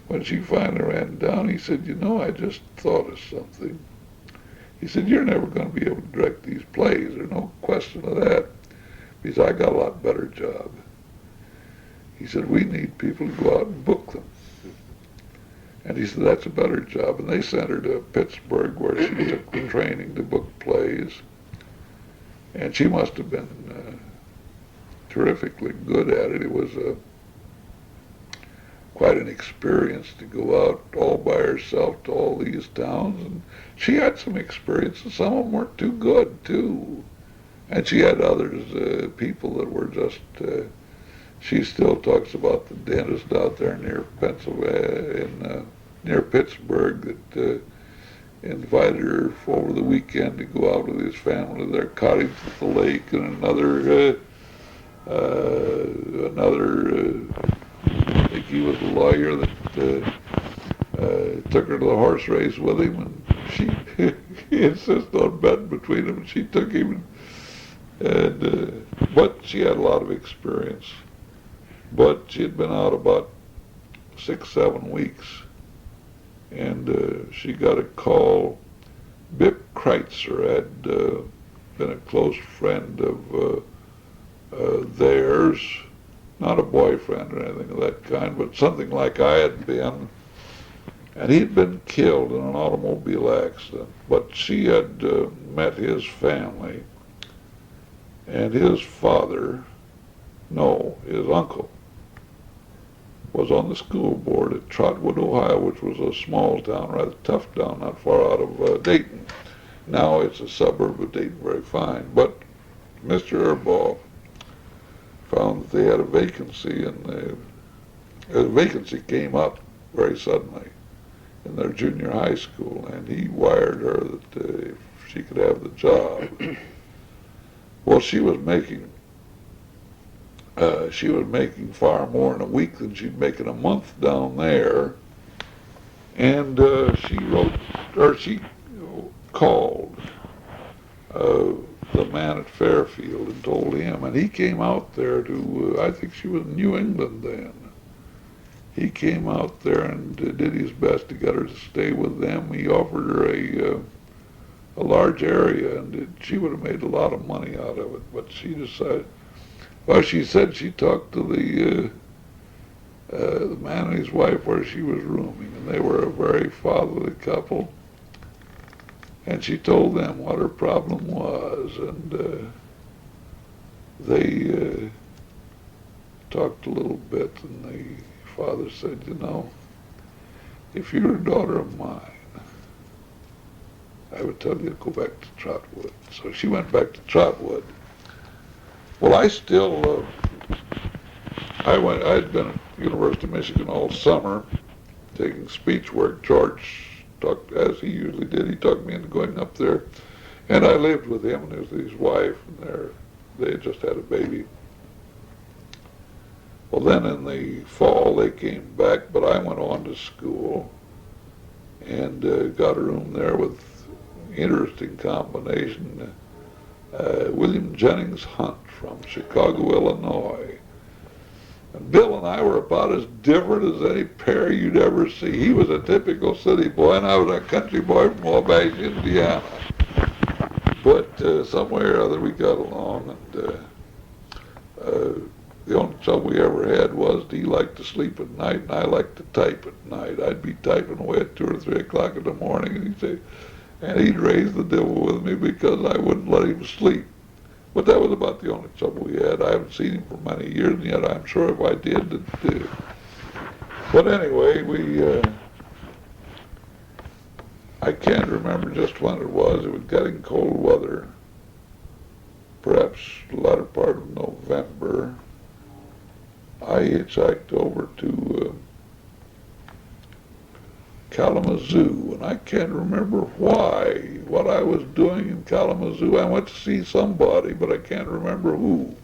S2: when she finally ran down, he said, you know, I just thought of something. He said, you're never going to be able to direct these plays. There's no question of that. Because I got a lot better job. He said, we need people to go out and book them. And he said, that's a better job. And they sent her to Pittsburgh, where she took the training to book plays. And she must have been terrifically good at it. It was quite an experience to go out all by herself to all these towns. And she had some experiences. Some of them weren't too good, too. And she had others, people that were just... she still talks about the dentist out there near Pennsylvania, near Pittsburgh, that invited her for over the weekend to go out with his family to their cottage at the lake, and another, I think he was a lawyer that took her to the horse race with him, and he insisted on betting between them, and she took him, but she had a lot of experience. But she had been out about 6-7 weeks, and she got a call. Bip Kreitzer had been a close friend of theirs, not a boyfriend or anything of that kind, but something like I had been. And he'd been killed in an automobile accident, but she had met his family, and his father, no, his uncle, was on the school board at Trotwood, Ohio, which was a small town, rather tough town, not far out of Dayton. Now it's a suburb of Dayton, very fine. But Mr. Erbaugh found that they had a vacancy, and the vacancy came up very suddenly in their junior high school, and he wired her that if she could have the job. Well, she was making far more in a week than she'd make in a month down there, and she called the man at Fairfield and told him, and he came out there to, I think she was in New England then. He came out there and did his best to get her to stay with them. He offered her a large area, and she would have made a lot of money out of it. But she decided, well, she said she talked to the man and his wife where she was rooming, and they were a very fatherly couple. And she told them what her problem was, and they talked a little bit, and the father said, you know, if you're a daughter of mine, I would tell you to go back to Trotwood. So she went back to Trotwood. Well, I'd been at the University of Michigan all summer taking speech work. George talked, as he usually did, he talked me into going up there. And I lived with him and his wife, and they had just had a baby. Well, then in the fall they came back, but I went on to school and got a room there with interesting combination. William Jennings Hunt from Chicago, Illinois. And Bill and I were about as different as any pair you'd ever see. He was a typical city boy, and I was a country boy from Wabash, Indiana. But some way or other we got along, and the only trouble we ever had was he liked to sleep at night, and I liked to type at night. I'd be typing away at 2 or 3 o'clock in the morning, and he'd raise the devil with me because I wouldn't let him sleep. But that was about the only trouble we had. I haven't seen him for many years, and yet I'm sure if I did, but anyway, I can't remember just when it was. It was getting cold weather, perhaps the latter part of November. I hitchhiked over to Kalamazoo, and I can't remember what I was doing in Kalamazoo. I went to see somebody, but I can't remember who.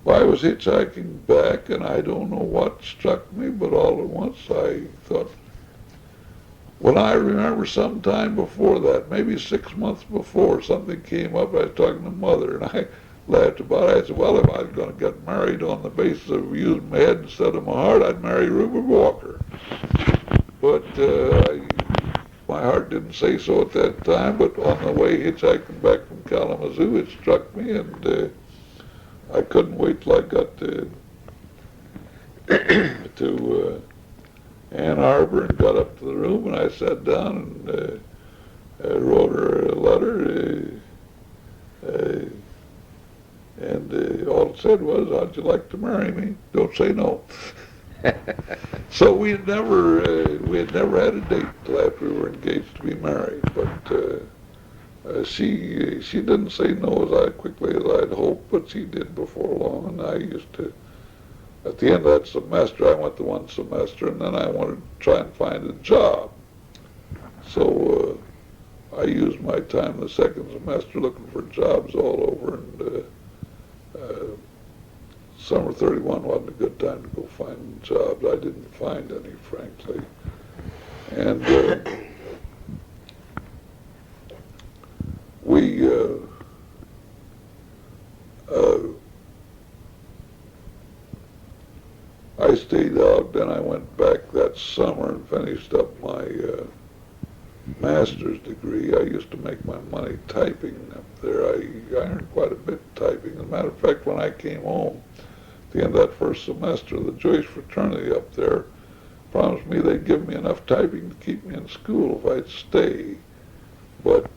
S2: Well, I was hitchhiking back, and I don't know what struck me, but all at once I thought, when I remember some time before that, maybe 6 months before, something came up. I was talking to Mother, and I laughed about it. I said, well, if I was going to get married on the basis of using my head instead of my heart, I'd marry Ruby Walker. But my heart didn't say so at that time, but on the way hitchhiking back from Kalamazoo, it struck me, and I couldn't wait till I got to Ann Arbor and got up to the room, and I sat down and wrote her a letter, and all it said was, how'd you like to marry me? Don't say no. So we had never had a date till after we were engaged to be married, but she didn't say no as quickly as I'd hoped, but she did before long, and I used to, at the end of that semester, I went to 1 semester, and then I wanted to try and find a job. So my time the second semester looking for jobs all over, and summer 31 wasn't a good time to go find jobs. I didn't find any, frankly. And I stayed out, then I went back that summer and finished up my master's degree. I used to make my money typing up there. I earned quite a bit typing. As a matter of fact, when I came home at the end of that first semester, the Jewish fraternity up there promised me they'd give me enough typing to keep me in school if I'd stay, but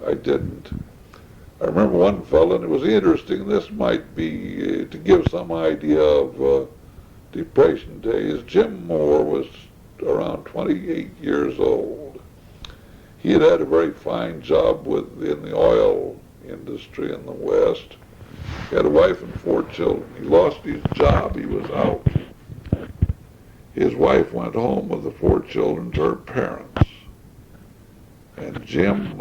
S2: I didn't. I remember one fellow, and it was interesting, this might be to give some idea of Depression days. Jim Moore was around 28 years old. He had had a very fine job in the oil industry in the West. He had a wife and 4 children. He lost his job. He was out. His wife went home with the 4 children to her parents. And Jim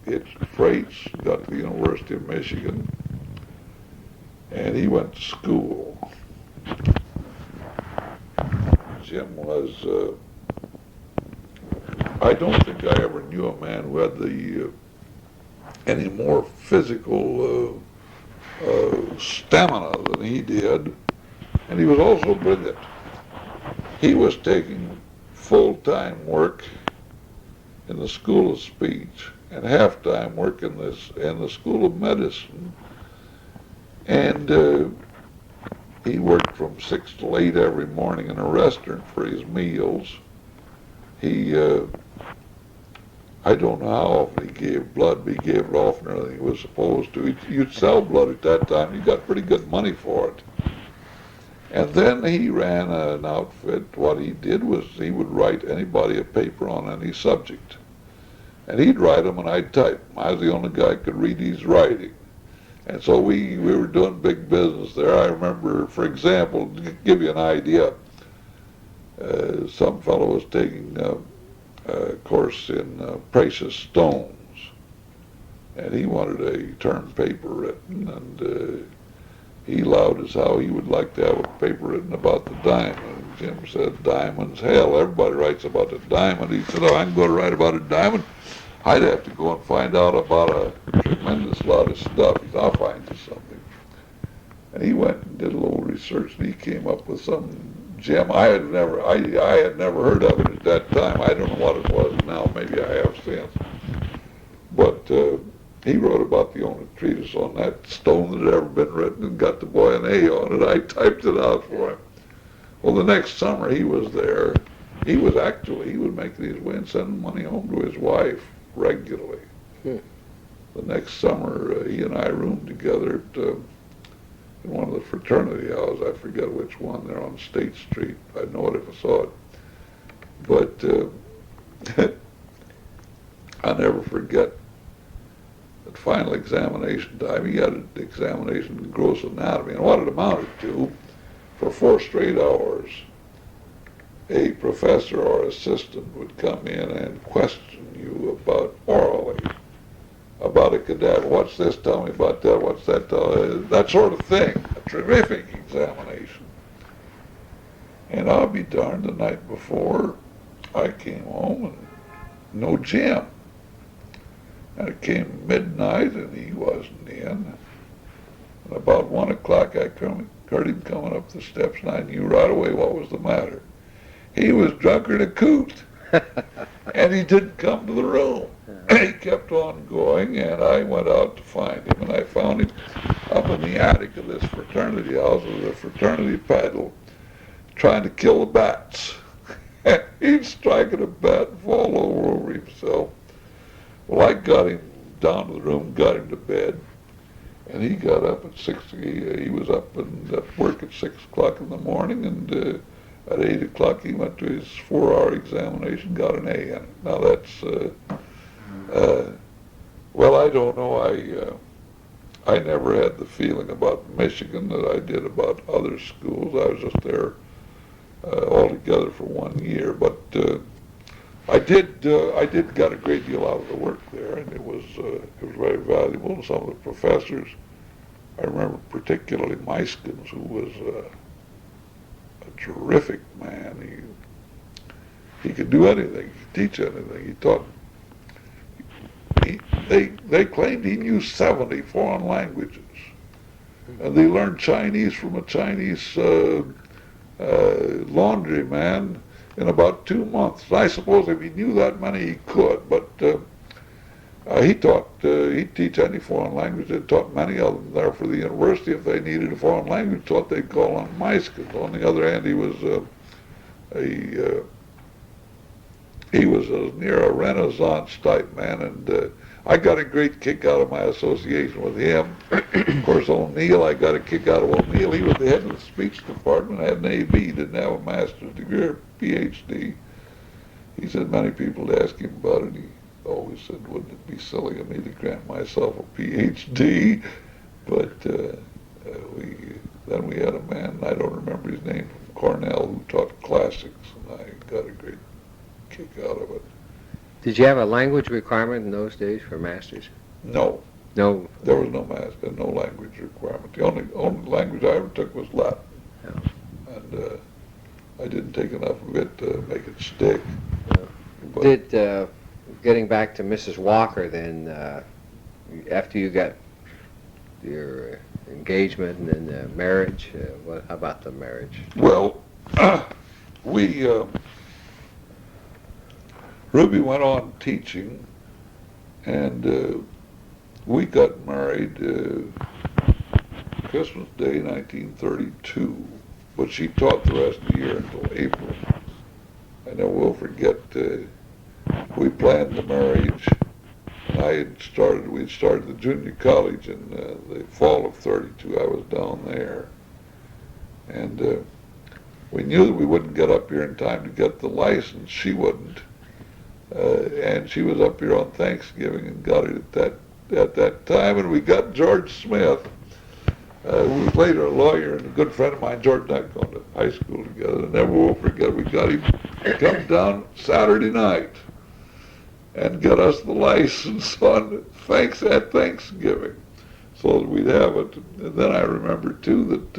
S2: hitched freights, got to the University of Michigan, and he went to school. Jim was, I don't think I ever knew a man who had any more physical stamina than he did, and he was also brilliant. He was taking full-time work in the School of Speech and half-time work in the School of Medicine, and he worked from 6 till 8 every morning in a restaurant for his meals. He, I don't know how often he gave blood, but he gave it oftener than he was supposed to. You'd sell blood at that time. You got pretty good money for it. And then he ran an outfit. What he did was he would write anybody a paper on any subject. And he'd write them and I'd type them. I was the only guy who could read his writing. And so we were doing big business there. I remember, for example, to give you an idea, some fellow was taking a course in precious stones, and he wanted a term paper written, and he allowed us how he would like to have a paper written about the diamond. Jim said, diamonds, hell, everybody writes about a diamond. He said, oh, I can go to write about a diamond. I'd have to go and find out about a tremendous lot of stuff. He said, I'll find you something. And he went and did a little research, and he came up with some gem I had never heard of it at that time. I don't know what it was now. Maybe I have since. But he wrote about the only treatise on that stone that had ever been written and got the boy an A on it. I typed it out for him. Well, the next summer he was there. He was making his way and sending money home to his wife regularly. The next summer, he and I roomed together in one of the fraternity houses. I forget which one. They're on State Street. I'd know it if I saw it. But I'll never forget at final examination time, he had an examination in gross anatomy, and what it amounted to, for 4 straight hours, a professor or assistant would come in and question you orally about a cadaver. What's this? Tell me about that. What's that? That sort of thing. A terrific examination. And I'll be darned, the night before, I came home and no Jim. And it came midnight and he wasn't in. And about 1 o'clock I heard him coming up the steps, and I knew right away what was the matter. He was drunker than a coot. And he didn't come to the room. He kept on going, and I went out to find him, and I found him up in the attic of this fraternity house with a fraternity paddle, trying to kill the bats. He'd strike at a bat and fall over himself. Well, I got him down to the room, got him to bed, and he got up at 6. He was up and at work at 6 o'clock in the morning, and at 8 o'clock he went to his 4-hour examination, got an A in it. Now that's, well, I don't know. I never had the feeling about Michigan that I did about other schools. I was just there altogether for 1 year. But I did got a great deal out of the work there, and it was very valuable. And some of the professors, I remember particularly Meiskens, who was a terrific man. He could do anything. He could teach anything. He taught. They claimed he knew 70 foreign languages, and they learned Chinese from a Chinese laundryman in about 2 months. I suppose if he knew that many, he could, but he'd teach any foreign language. They taught many of them there for the university. If they needed a foreign language taught, they'd call on Meiskens. On the other hand, he was near a Renaissance type man, and I got a great kick out of my association with him. Of course, O'Neill, I got a kick out of O'Neill. He was the head of the speech department, had an A.B., didn't have a master's degree or Ph.D. He said many people would ask him about it. He always said, wouldn't it be silly of me to grant myself a Ph.D.? But then we had a man, I don't remember his name, from Cornell, who taught classics, and I got a great kick out of it.
S1: Did you have a language requirement in those days for masters?
S2: No.
S1: No.
S2: There was no language requirement. The only language I ever took was Latin.
S1: Yeah.
S2: And I didn't take enough of it to make it stick.
S1: Did, getting back to Mrs. Walker then, after you got your engagement and then marriage, how about the marriage?
S2: Well, Ruby went on teaching, and we got married Christmas Day, 1932, but she taught the rest of the year until April. I never will forget, we planned the marriage, and we had started the junior college in the fall of 32. I was down there, and we knew that we wouldn't get up here in time to get the license. She wouldn't. And she was up here on Thanksgiving and got it at that time, and we got George Smith, who was later a lawyer and a good friend of mine. George and I had gone to high school together, and never will forget, we got him to come down Saturday night and get us the license at Thanksgiving, so that we'd have it. And then I remember too that,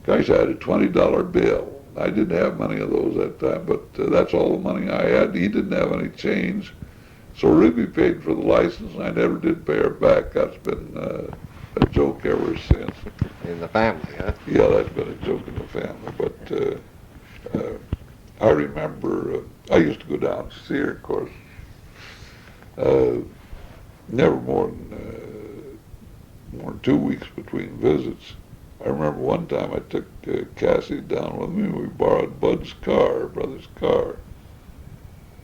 S2: gosh, I had a $20 bill. I didn't have many of those at that time, but that's all the money I had. He didn't have any change. So Ruby paid for the license, and I never did pay her back. That's been a joke ever since.
S1: In the family, huh?
S2: Yeah, that's been a joke in the family. But I remember, I used to go down to see her, of course. Never more than 2 weeks between visits. I remember one time I took Cassie down with me. We borrowed Bud's car, her brother's car,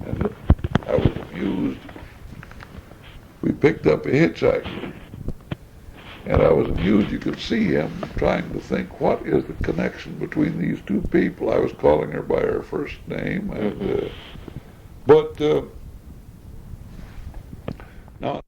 S2: and I was amused. We picked up a hitchhiker, and I was amused. You could see him trying to think, what is the connection between these two people? I was calling her by her first name, and but now